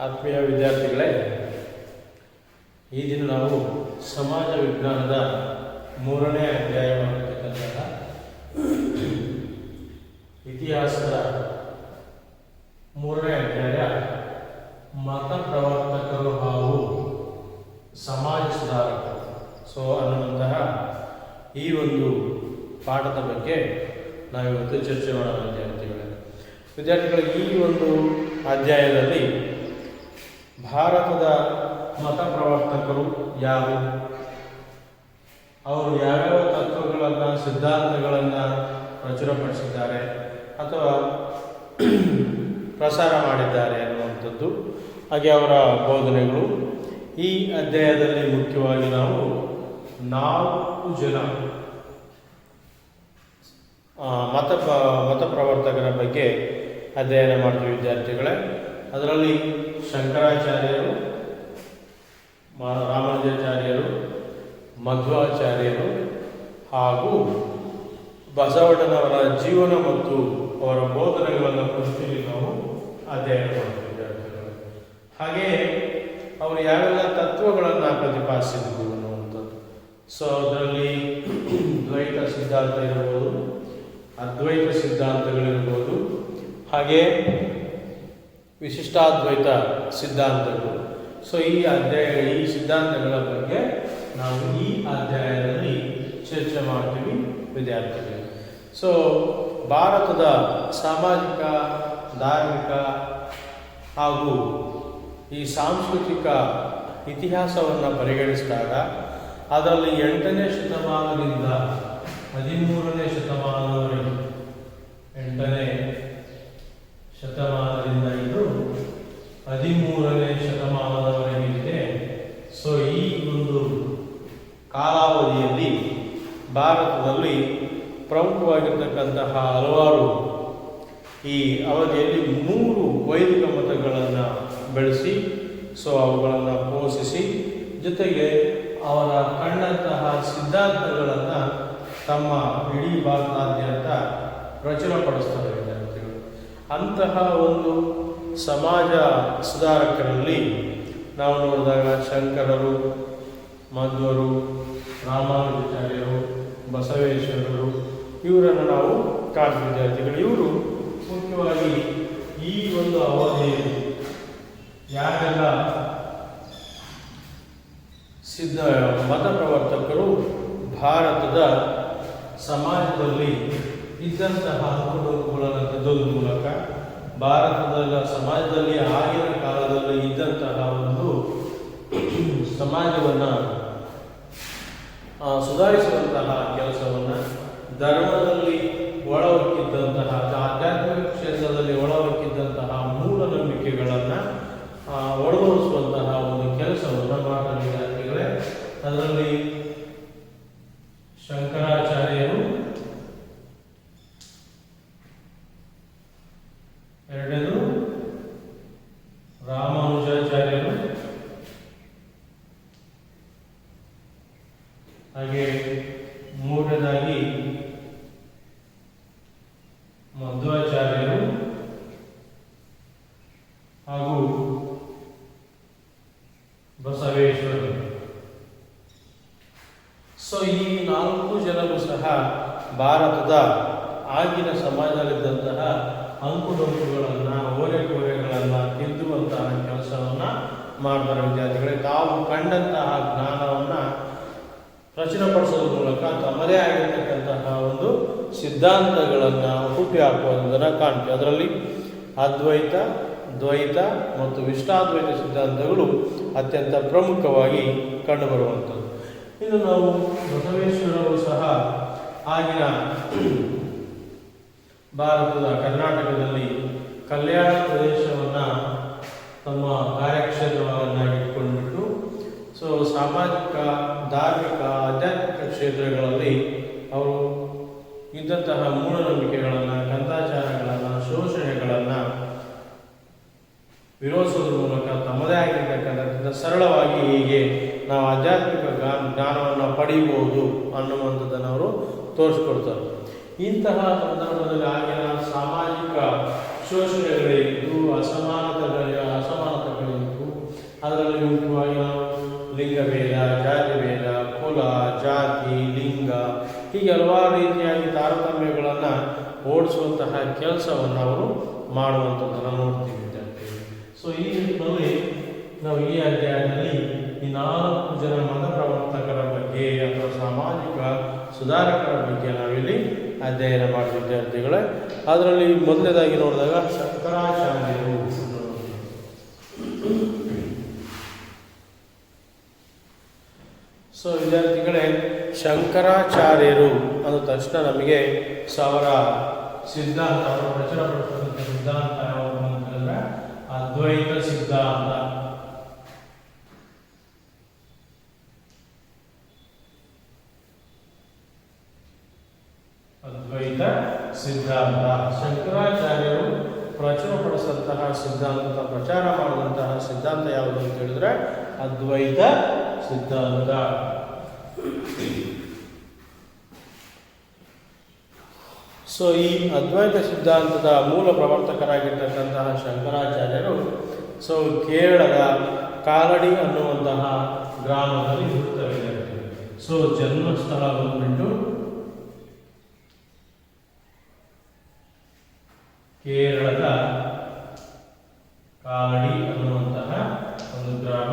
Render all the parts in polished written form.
ಆತ್ಮೀಯ ವಿದ್ಯಾರ್ಥಿಗಳೇ, ಈ ದಿನ ನಾವು ಸಮಾಜ ವಿಜ್ಞಾನದ 3ನೇ ಅಧ್ಯಾಯವಾಗಿರತಕ್ಕಂತಹ ಇತಿಹಾಸದ 3ನೇ ಅಧ್ಯಾಯ ಮತ ಪ್ರವರ್ತಕರು ಹಾಗೂ ಸಮಾಜ ಸುಧಾರಕರು ಅನ್ನುವಂತಹ ಈ ಒಂದು ಪಾಠದ ಬಗ್ಗೆ ನಾವಿವತ್ತು ಚರ್ಚೆ ಮಾಡೋಣ. ವಿದ್ಯಾರ್ಥಿಗಳು, ಈ ಒಂದು ಅಧ್ಯಾಯದಲ್ಲಿ ಭಾರತದ ಮತ ಪ್ರವರ್ತಕರು ಯಾರು, ಅವರು ಯಾವ್ಯಾವ ತತ್ವಗಳನ್ನು ಸಿದ್ಧಾಂತಗಳನ್ನು ಪ್ರಚುರಪಡಿಸಿದ್ದಾರೆ ಅಥವಾ ಪ್ರಸಾರ ಮಾಡಿದ್ದಾರೆ ಅನ್ನುವಂಥದ್ದು, ಹಾಗೆ ಅವರ ಬೋಧನೆಗಳು. ಈ ಅಧ್ಯಾಯದಲ್ಲಿ ಮುಖ್ಯವಾಗಿ ನಾವು 4 ಜನ ಮತ ಪ್ರವರ್ತಕರ ಬಗ್ಗೆ ಅಧ್ಯಯನ ಮಾಡ್ತೀವಿ ವಿದ್ಯಾರ್ಥಿಗಳೇ. ಅದರಲ್ಲಿ ಶಂಕರಾಚಾರ್ಯರು, ರಾಮಾನುಜಾಚಾರ್ಯರು, ಮಧ್ವಾಚಾರ್ಯರು ಹಾಗೂ ಬಸವಣ್ಣನವರ ಜೀವನ ಮತ್ತು ಅವರ ಬೋಧನೆಗಳನ್ನು ಕುರಿತು ನಾವು ಅಧ್ಯಯನ ಮಾಡ್ತೀವಿ ವಿದ್ಯಾರ್ಥಿಗಳು. ಹಾಗೆಯೇ ಅವರು ಯಾವೆಲ್ಲ ತತ್ವಗಳನ್ನು ಪ್ರತಿಪಾದಿಸಿದ್ರು ಅನ್ನುವಂಥದ್ದು. ಅದರಲ್ಲಿ ದ್ವೈತ ಸಿದ್ಧಾಂತ ಇರ್ಬೋದು, ಅದ್ವೈತ ಸಿದ್ಧಾಂತಗಳಿರ್ಬೋದು, ಹಾಗೆ ವಿಶಿಷ್ಟಾದ್ವೈತ ಸಿದ್ಧಾಂತಗಳು. ಈ ಸಿದ್ಧಾಂತಗಳ ಬಗ್ಗೆ ನಾವು ಈ ಅಧ್ಯಾಯದಲ್ಲಿ ಚರ್ಚೆ ಮಾಡ್ತೀವಿ ವಿದ್ಯಾರ್ಥಿಗಳು. ಭಾರತದ ಸಾಮಾಜಿಕ, ಧಾರ್ಮಿಕ ಹಾಗೂ ಈ ಸಾಂಸ್ಕೃತಿಕ ಇತಿಹಾಸವನ್ನು ಪರಿಗಣಿಸಿದಾಗ ಅದರಲ್ಲಿ 8ನೇ ಶತಮಾನದಿಂದ 13ನೇ ಶತಮಾನದವರೆಗೆ, 8ನೇ ಶತಮಾನದಿಂದ ಇದು 13ನೇ ಶತಮಾನದವರೆಗಿದೆ. ಈ ಒಂದು ಕಾಲಾವಧಿಯಲ್ಲಿ ಭಾರತದಲ್ಲಿ ಪ್ರಮುಖವಾಗಿರ್ತಕ್ಕಂತಹ ಹಲವಾರು ಈ ಅವಧಿಯಲ್ಲಿ 3 ವೈದಿಕ ಮತಗಳನ್ನು ಬೆಳೆಸಿ ಅವುಗಳನ್ನು ಪೋಷಿಸಿ, ಜೊತೆಗೆ ಅವರ ಕಂಡಂತಹ ಸಿದ್ಧಾಂತಗಳನ್ನು ತಮ್ಮ ಇಡೀ ಭಾರತಾದ್ಯಂತ ಪ್ರಚುರಪಡಿಸ್ತಾರೆ ವಿದ್ಯಾರ್ಥಿಗಳು. ಅಂತಹ ಒಂದು ಸಮಾಜ ಸುಧಾರಕರಲ್ಲಿ ನಾವು ನೋಡಿದಾಗ ಶಂಕರರು, ಮಧ್ವರು, ರಾಮಾನುಜಾಚಾರ್ಯರು, ಬಸವೇಶ್ವರರು, ಇವರನ್ನು ನಾವು ಕಾಣ್ತೀವಿ ವಿದ್ಯಾರ್ಥಿಗಳು. ಇವರು ಮುಖ್ಯವಾಗಿ ಈ ಒಂದು ಅವಧಿಯಲ್ಲಿ ಯಾರೆಲ್ಲ ಮತ ಪ್ರವರ್ತಕರು ಭಾರತದ ಸಮಾಜದಲ್ಲಿ ಇದ್ದಂತಹ ಅಂಕುಡೊಂಕುಗಳನ್ನು ತೆಗೆದುವ ಮೂಲಕ ಭಾರತದ ಸಮಾಜದಲ್ಲಿ ಆಗಿನ ಕಾಲದಲ್ಲಿ ಇದ್ದಂತಹ ಒಂದು ಸಮಾಜವನ್ನು ಸುಧಾರಿಸುವಂತಹ ಕೆಲಸವನ್ನು, ಧರ್ಮದಲ್ಲಿ ಒಳಹೊಕ್ಕಿದ್ದಂತಹ, ಆಧ್ಯಾತ್ಮಿಕ ಕ್ಷೇತ್ರದಲ್ಲಿ ಒಳಹೊಕ್ಕಿದ್ದಂತಹ ಮೂಢನಂಬಿಕೆಗಳನ್ನು ಒಳಗೊಳಿಸುವಂತಹ ಒಂದು ಕೆಲಸವನ್ನು ಮಾಡ್ತಾರೆ ವಿದ್ಯಾರ್ಥಿಗಳೇ. ಅದರಲ್ಲಿ ಶಂಕರಾಚಾರ್ಯರು, ಎರಡನೇದು ರಾಮಾನುಜಾಚಾರ್ಯರು, ಹಾಗೆ ಮೂರನೇದಾಗಿ ಮಧ್ವಾಚಾರ್ಯರು ಹಾಗೂ ಬಸವೇಶ್ವರರು. ಈ 4 ಜನರು ಸಹ ಭಾರತದ ಆಗಿನ ಸಮಾಜದಲ್ಲಿದ್ದಂತಹ ಅಂಕುಡೊಂಕುಗಳನ್ನು, ಓರೆಕೋರೆಗಳನ್ನು ತಿದ್ದುವಂತಹ ಕೆಲಸವನ್ನು ಮಾಡ್ತಾರೆ ವಿದ್ಯಾರ್ಥಿಗಳೇ. ತಾವು ಕಂಡಂತಹ ಜ್ಞಾನವನ್ನು ಪ್ರಚುರಪಡಿಸೋದ್ರ ಮೂಲಕ ತಮ್ಮದೇ ಆಗಿರತಕ್ಕಂತಹ ಒಂದು ಸಿದ್ಧಾಂತಗಳನ್ನು ಹುಟ್ಟಿ ಹಾಕುವುದನ್ನು ಕಾಣ್ತೀವಿ. ಅದರಲ್ಲಿ ಅದ್ವೈತ, ದ್ವೈತ ಮತ್ತು ವಿಶಿಷ್ಟಾದ್ವೈತ ಸಿದ್ಧಾಂತಗಳು ಅತ್ಯಂತ ಪ್ರಮುಖವಾಗಿ ಕಂಡುಬರುವಂಥದ್ದು. ಇನ್ನು ನಾವು ಬಸವೇಶ್ವರರು ಸಹ ಆಗಿನ ಭಾರತದ ಕರ್ನಾಟಕದಲ್ಲಿ ಕಲ್ಯಾಣ ಪ್ರದೇಶವನ್ನು ತಮ್ಮ ಕಾರ್ಯಕ್ಷೇತ್ರವನ್ನಾಗಿಟ್ಕೊಂಡ್ಬಿಟ್ಟು ಸಾಮಾಜಿಕ, ಧಾರ್ಮಿಕ, ಆಧ್ಯಾತ್ಮಿಕ ಕ್ಷೇತ್ರಗಳಲ್ಲಿ ಅವರು ಇದ್ದಂತಹ ಮೂಢನಂಬಿಕೆಗಳನ್ನು, ಕಂದಾಚಾರಗಳನ್ನು, ಶೋಷಣೆಗಳನ್ನು ವಿರೋಧಿಸೋದ್ರ ಮೂಲಕ ತಮ್ಮದೇ ಆಗಿರ್ತಕ್ಕಂಥ ಸರಳವಾಗಿ ಹೀಗೆ ನಾವು ಆಧ್ಯಾತ್ಮಿಕ ಜ್ಞಾನವನ್ನು ಪಡೆಯಬಹುದು ಅನ್ನುವಂಥದ್ದನ್ನು ಅವರು ತೋರಿಸ್ಕೊಡ್ತಾರೆ. ಇಂತಹ ಸಂದರ್ಭದಲ್ಲಿ ಆಗಿನ ಸಾಮಾಜಿಕ ಶೋಷಣೆಗಳಿದ್ದು ಅಸಮಾನತೆಗಳಿಂದ ಅದರಲ್ಲಿ ಮುಖ್ಯವಾಗಿ ನಾವು ಲಿಂಗಭೇದ, ಜಾತಿಭೇದ, ಕುಲ, ಜಾತಿ, ಲಿಂಗ ಹೀಗೆ ಹಲವಾರು ರೀತಿಯಾಗಿ ತಾರತಮ್ಯಗಳನ್ನು ಓಡಿಸುವಂತಹ ಕೆಲಸವನ್ನು ಅವರು ಮಾಡುವಂಥದ್ದನ್ನು ನೋಡ್ತೀವಿ ವಿದ್ಯಾರ್ಥಿಗಳು. ಸೊ ಈ ನಿಟ್ಟಿನಲ್ಲಿ ನಾವು ಈ ಅಧ್ಯಾಯದಲ್ಲಿ ಈ 4 ಜನ ಮತ ಪ್ರವರ್ತಕರ ಬಗ್ಗೆ ಅಥವಾ ಸಾಮಾಜಿಕ ಸುಧಾರಕರ ಬಗ್ಗೆ ನಾವಿಲ್ಲಿ ಅಧ್ಯಯನ ಮಾಡಿದ ವಿದ್ಯಾರ್ಥಿಗಳೇ. ಅದರಲ್ಲಿ ಮೊದಲನೇದಾಗಿ ನೋಡಿದಾಗ ಶಂಕರಾಚಾರ್ಯರು. ಸೊ ವಿದ್ಯಾರ್ಥಿಗಳೇ, ಶಂಕರಾಚಾರ್ಯರು ಅಂದ ತಕ್ಷಣ ನಮಗೆ ಅವರ ಸಿದ್ಧಾಂತ, ಅವರು ಪ್ರಚುರಪಡಿಸಿದಂಥ ಸಿದ್ಧಾಂತ ಯಾವುದು ಅಂತಂದ್ರೆ ಅದ್ವೈತ ಸಿದ್ಧಾಂತ. ಅದ್ವೈತ ಸಿದ್ಧಾಂತ ಶಂಕರಾಚಾರ್ಯರು ಪ್ರಚುರಪಡಿಸಿದಂತಹ ಸಿದ್ಧಾಂತ, ಪ್ರಚಾರ ಮಾಡಿದಂತಹ ಸಿದ್ಧಾಂತ ಯಾವುದು ಅಂತ ಹೇಳಿದ್ರೆ ಅದ್ವೈತ ಸಿದ್ಧಾಂತ. ಸೊ ಈ ಅದ್ವೈತ ಸಿದ್ಧಾಂತದ ಮೂಲ ಪ್ರವರ್ತಕರಾಗಿರ್ತಕ್ಕಂತಹ ಶಂಕರಾಚಾರ್ಯರು ಕೇರಳದ ಕಾಲಡಿ ಅನ್ನುವಂತಹ ಗ್ರಾಮದಲ್ಲಿ ಹುಟ್ಟುತ್ತಾರೆ. ಸೊ ಜನ್ಮಸ್ಥಳ ಬಂದ್ಬಿಟ್ಟು ಕೇರಳದ ಕಾಲಡಿ ಅನ್ನುವಂತಹ ಒಂದು ಗ್ರಾಮ.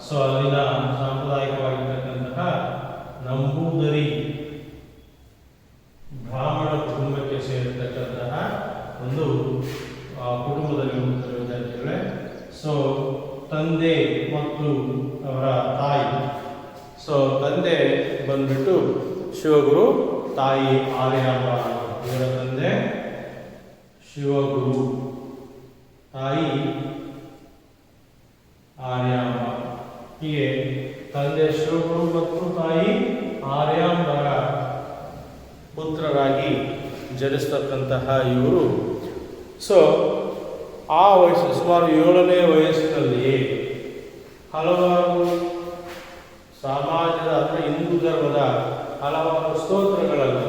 ಸೊ ಅಲ್ಲಿನ ಸಾಂಪ್ರದಾಯಿಕವಾಗಿರ್ತಕ್ಕಂತಹ ನಂಬೂದರಿ ಬ್ರಾಹ್ಮಣ ಕುಟುಂಬಕ್ಕೆ ಸೇರಿರ್ತಕ್ಕಂತಹ ಒಂದು ಕುಟುಂಬದಲ್ಲಿ ಹುಟ್ಟುತ್ತಾರೆ ವಿದ್ಯಾರ್ಥಿಗಳೇ. ಸೊ ತಂದೆ ಮತ್ತು ಅವರ ತಾಯಿ. ಸೊ ತಂದೆ ಬಂದ್ಬಿಟ್ಟು ಶಿವಗುರು, ತಾಯಿ ಆರ್ಯಾಮ. ಇವರ ತಂದೆ ಶಿವಗುರು, ತಾಯಿ ಆರ್ಯಾಮ. ಹೀಗೆ ತಂದೆ ಶಿವಗುರು ಮತ್ತು ತಾಯಿ ಆರ್ಯಾಂಬರ ಪುತ್ರರಾಗಿ ಜನಿಸ್ತಕ್ಕಂತಹ ಇವರು ಆ ವಯಸ್ಸು ಸುಮಾರು 7ನೇ ವಯಸ್ಸಿನಲ್ಲಿಯೇ ಹಲವಾರು ಸಮಾಜದ ಅಥವಾ ಹಿಂದೂ ಧರ್ಮದ ಹಲವಾರು ಸೂತ್ರಗಳನ್ನು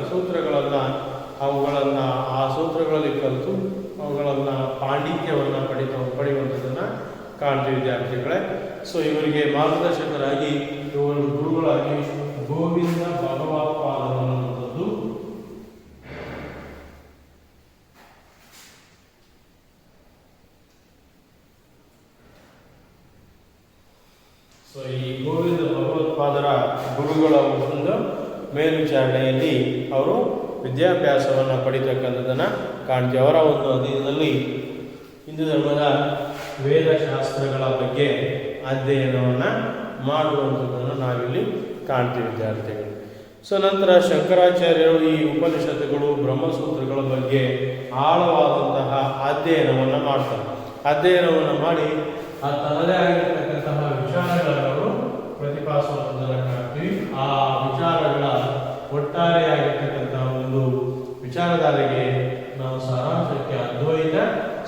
ಆ ಸೂತ್ರಗಳಲ್ಲಿ ಕಲಿತು ಅವುಗಳನ್ನು ಪಾಂಡಿತ್ಯವನ್ನು ಪಡೆಯುವಂಥದ್ದನ್ನು ಕಾಣ್ತೀವಿ ವಿದ್ಯಾರ್ಥಿಗಳೇ. ಸೊ ಇವರಿಗೆ ಮಾರ್ಗದರ್ಶಕರಾಗಿ ಇವರು ಗುರುಗಳಾಗಿ ಗೋವಿಂದ ಭಗವತ್ಪಾದರು ಅನ್ನುವಂಥದ್ದು. ಸೊ ಈ ಗೋವಿಂದ ಭಗವತ್ಪಾದರ ಗುರುಗಳ ಒಂದು ಮೇಲ್ವಿಚಾರಣೆಯಲ್ಲಿ ಅವರು ವಿದ್ಯಾಭ್ಯಾಸವನ್ನು ಪಡಿತಕ್ಕಂಥದ್ದನ್ನು ಕಾಣ್ತೀವಿ. ಅವರ ಒಂದು ಅಧೀನದಲ್ಲಿ ಹಿಂದೂ ಧರ್ಮದ ವೇದಶಾಸ್ತ್ರಗಳ ಬಗ್ಗೆ ಅಧ್ಯಯನವನ್ನು ಮಾಡುವಂಥದ್ದನ್ನು ನಾವಿಲ್ಲಿ ಕಾಣ್ತೀವಿ ವಿದ್ಯಾರ್ಥಿಗಳು. ಸೊ ನಂತರ ಶಂಕರಾಚಾರ್ಯರು ಈ ಉಪನಿಷತ್ತುಗಳು, ಬ್ರಹ್ಮಸೂತ್ರಗಳ ಬಗ್ಗೆ ಆಳವಾದಂತಹ ಅಧ್ಯಯನವನ್ನು ಮಾಡ್ತಾರೆ. ಅಧ್ಯಯನವನ್ನು ಮಾಡಿ ತನ್ನದೇ ಆಗಿರ್ತಕ್ಕಂತಹ ವಿಚಾರಗಳನ್ನು ಅವರು ಪ್ರತಿಪಾದಿಸುವಂಥದ್ದನ್ನು ಕಾಣ್ತೀವಿ. ಆ ವಿಚಾರಗಳ ಒಟ್ಟಾರೆಯಾಗಿರ್ತಕ್ಕಂತಹ ಒಂದು ವಿಚಾರಧಾರೆಗೆ ನಾವು ಸಾರಾಂಶಕ್ಕೆ ಅದ್ವೈತ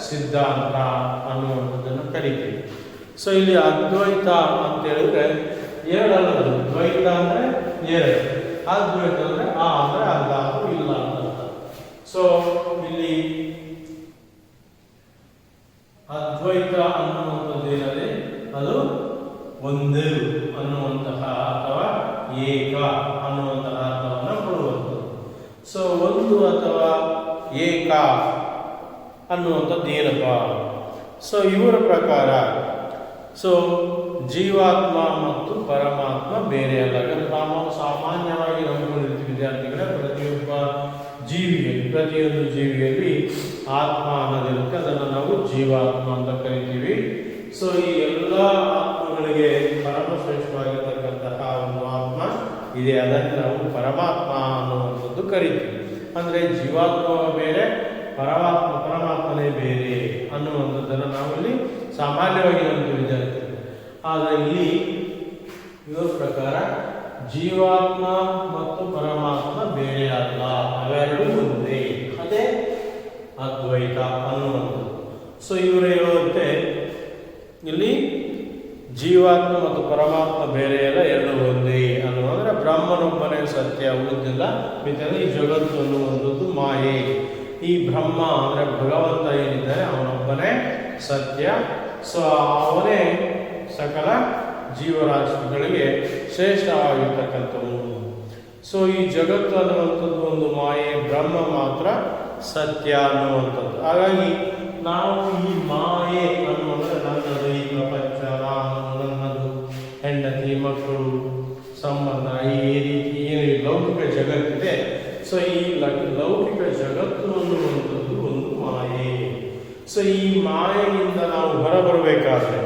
ಸಿದ್ಧಾಂತ ಅನ್ನುವಂಥದ್ದನ್ನು ಕರೀತೀವಿ. ಸೊ ಇಲ್ಲಿ ಅದ್ವೈತ ಅಂತ ಹೇಳಿದ್ರೆ ಎರಡಲ್ಲದು. ದ್ವೈತ ಅಂದರೆ ಎರಡು, ಅದ್ವೈತ ಅಂದರೆ ಅಂದರೆ ಅಲ್ಲ, ಅದು ಇಲ್ಲ ಅಂತ. ಸೊ ಇಲ್ಲಿ ಅದ್ವೈತ ಅನ್ನುವಂಥದ್ದು ಏನದೆ, ಅದು ಒಂದು ಅನ್ನುವಂತಹ ಅಥವಾ ಏಕ ಅನ್ನುವಂತಹ ಅರ್ಥವನ್ನು ಕೊಡುವಂಥದ್ದು. ಸೊ ಒಂದು ಅಥವಾ ಏಕ ಅನ್ನುವಂಥದ್ದು ಏನಪ್ಪ? ಸೊ ಇವರ ಪ್ರಕಾರ ಜೀವಾತ್ಮ ಮತ್ತು ಪರಮಾತ್ಮ ಬೇರೆ ಅಲ್ಲ. ನಾವು ಸಾಮಾನ್ಯವಾಗಿ ನಂಬಿಕೊಂಡಿರ್ತೀವಿ ವಿದ್ಯಾರ್ಥಿಗಳೇ, ಪ್ರತಿಯೊಂದು ಜೀವಿಯಲ್ಲಿ ಆತ್ಮ ಅನ್ನೋದಿರುತ್ತೆ, ಅದನ್ನು ನಾವು ಜೀವಾತ್ಮ ಅಂತ ಕರಿತೀವಿ. ಸೊ ಈ ಎಲ್ಲ ಆತ್ಮಗಳಿಗೆ ಪರಮಶ್ರೇಷ್ಠವಾಗಿರ್ತಕ್ಕಂತಹ ಒಂದು ಆತ್ಮ ಇದೆ, ಅದನ್ನು ನಾವು ಪರಮಾತ್ಮ ಅನ್ನುವಂಥದ್ದು ಕರಿತೀವಿ. ಅಂದರೆ ಜೀವಾತ್ಮ ಬೇರೆ, ಪರಮಾತ್ಮನೇ ಬೇರೆ ಅನ್ನುವಂಥದ್ದನ್ನು ನಾವಿಲ್ಲಿ ಸಾಮಾನ್ಯವಾಗಿ ನಂಬಿದ್ದೀವಿ ವಿದ್ಯಾರ್ಥಿಗಳು. ಆದರೆ ಇಲ್ಲಿ ಇವರ ಪ್ರಕಾರ ಜೀವಾತ್ಮ ಮತ್ತು ಪರಮಾತ್ಮ ಬೇರೆ ಅಲ್ಲ, ಅವೆರಡೂ ಒಂದೇ, ಅದೇ ಅದ್ವೈತ ಅನ್ನುವಂಥದ್ದು. ಸೊ ಇವರು ಹೇಳುವಂತೆ ಇಲ್ಲಿ ಜೀವಾತ್ಮ ಮತ್ತು ಪರಮಾತ್ಮ ಬೇರೆ ಅಲ್ಲ, ಎರಡು ಒಂದೇ ಅನ್ನುವಂದ್ರೆ ಬ್ರಹ್ಮನೊಬ್ಬನೇ ಸತ್ಯ, ಉಳಿದಿಲ್ಲ ಮಿತಿಯಲ್ಲಿ ಈ ಜಗತ್ತು ಅನ್ನುವಂಥದ್ದು ಮಾಯೆ. ಈ ಬ್ರಹ್ಮ ಅಂದರೆ ಭಗವಂತ ಏನಿದ್ದಾರೆ ಅವನೊಬ್ಬನೇ ಸತ್ಯ. ಸೊ ಅವನೇ ಸಕಲ ಜೀವರಾಶಿಗಳಿಗೆ ಶ್ರೇಷ್ಠವಾಗಿರ್ತಕ್ಕಂಥವು. ಸೊ ಈ ಜಗತ್ತು ಅನ್ನುವಂಥದ್ದು ಒಂದು ಮಾಯೆ, ಬ್ರಹ್ಮ ಮಾತ್ರ ಸತ್ಯ ಅನ್ನುವಂಥದ್ದು. ಹಾಗಾಗಿ ನಾವು ಈ ಮಾಯೆ ಅನ್ನುವಂಥ ನನ್ನದು, ಈ ಪ್ರಪಂಚ, ನಾನು, ನನ್ನದು, ಹೆಂಡತಿ, ಮಕ್ಕಳು, ಸಂಬಂಧ, ಈ ರೀತಿ ಏನು ಲೌಕಿಕ ಜಗತ್ತಿದೆ, ಸೊ ಈ ಲೌಕಿಕ ಜಗತ್ತು ಅನ್ನುವಂಥದ್ದು ಒಂದು ಮಾಯೆ. ಸೊ ಈ ಮಾಯೆಯಿಂದ ನಾವು ಹೊರಬರಬೇಕಾದ್ರೆ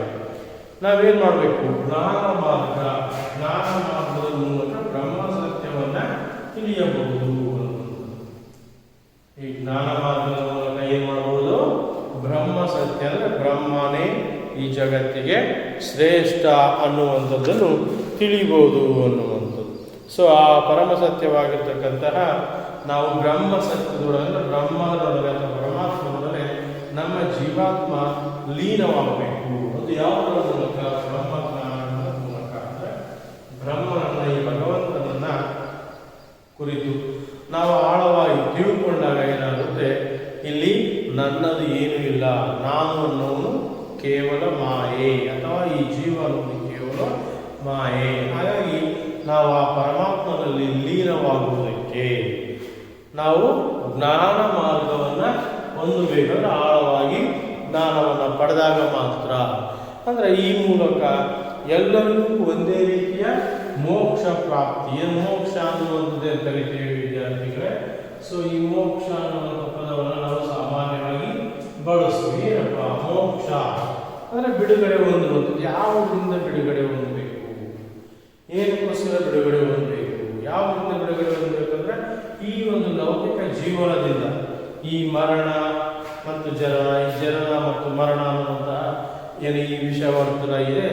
ನಾವೇನು ಮಾಡಬೇಕು? ಜ್ಞಾನ ಮಾರ್ಗದ ಮೂಲಕ ಬ್ರಹ್ಮ ಸತ್ಯವನ್ನ ತಿಳಿಯಬಹುದು. ಈ ಜ್ಞಾನ ಮಾರ್ಗದ ಮೂಲಕ ಏನು ಮಾಡಬಹುದು? ಬ್ರಹ್ಮ ಸತ್ಯ ಅಂದರೆ ಬ್ರಹ್ಮನೇ ಈ ಜಗತ್ತಿಗೆ ಶ್ರೇಷ್ಠ ಅನ್ನುವಂಥದ್ದನ್ನು ತಿಳಿಬಹುದು ಅನ್ನುವಂಥದ್ದು. ಸೊ ಆ ಪರಮ ಸತ್ಯವಾಗಿರ್ತಕ್ಕಂತಹ ನಾವು ಬ್ರಹ್ಮ ಸತ್ಯದೊಳಗೆ, ಬ್ರಹ್ಮನೊಳಗೆ ಅಥವಾ ಪರಮಾತ್ಮನೊಳಗೆ ನಮ್ಮ ಜೀವಾತ್ಮ ಲೀನವಾಗಬೇಕು. ಅದು ಯಾವುದರ ಮೂಲಕ? ಬ್ರಹ್ಮಜ್ಞಾನದ ಮೂಲಕ. ಅಂದರೆ ಬ್ರಹ್ಮನನ್ನ, ಈ ಭಗವಂತನನ್ನ ಕುರಿತು ನಾವು ಆಳವಾಗಿ ತಿಳ್ಕೊಂಡಾಗ ಏನಾಗುತ್ತೆ? ಇಲ್ಲಿ ನನ್ನದು ಏನೂ ಇಲ್ಲ, ನಾನು ಅನ್ನೋನು ಕೇವಲ ಮಾಯೆ, ಅಥವಾ ಈ ಜೀವ ಅನ್ನೋದು ಕೇವಲ ಮಾಯೆ. ಹಾಗಾಗಿ ನಾವು ಆ ಪರಮಾತ್ಮನಲ್ಲಿ ಲೀನವಾಗುವುದಕ್ಕೆ ನಾವು ಜ್ಞಾನ ಮಾರ್ಗವನ್ನು ಹೊಂದಬೇಕಾದ್ರೆ ಆಳವಾಗಿ ಜ್ಞಾನವನ್ನು ಪಡೆದಾಗ ಮಾತ್ರ. ಅಂದರೆ ಈ ಮೂಲಕ ಎಲ್ಲರಿಗೂ ಒಂದೇ ರೀತಿಯ ಮೋಕ್ಷ ಪ್ರಾಪ್ತಿ. ಏನು ಮೋಕ್ಷ ಅನ್ನುವಂಥದ್ದೇ ಕರಿತೀವಿ ವಿದ್ಯಾರ್ಥಿಗಳೇ. ಸೊ ಈ ಮೋಕ್ಷ ಅನ್ನುವಂಥ ಪದವನ್ನು ನಾವು ಸಾಮಾನ್ಯವಾಗಿ ಬಳಸ್ತೀವಿ. ಏನಪ್ಪ ಮೋಕ್ಷ ಅಂದರೆ ಬಿಡುಗಡೆ ಹೊಂದುವಂಥದ್ದು. ಯಾವುದರಿಂದ ಬಿಡುಗಡೆ ಹೊಂದಬೇಕು? ಏನಕ್ಕೋಸ್ಕರ ಬಿಡುಗಡೆ ಹೊಂದಬೇಕು? ಯಾವುದರಿಂದ ಬಿಡುಗಡೆ ಹೊಂದಬೇಕಂದ್ರೆ ಈ ಒಂದು ಲೌಕಿಕ ಜೀವನದಿಂದ, ಈ ಮರಣ ಮತ್ತು ಜನನ, ಈ ಜನನ ಮತ್ತು ಮರಣ ಅನ್ನುವಂತಹ ಏನು ಈ ವಿಷವರ್ತುಲ ಇದೆ,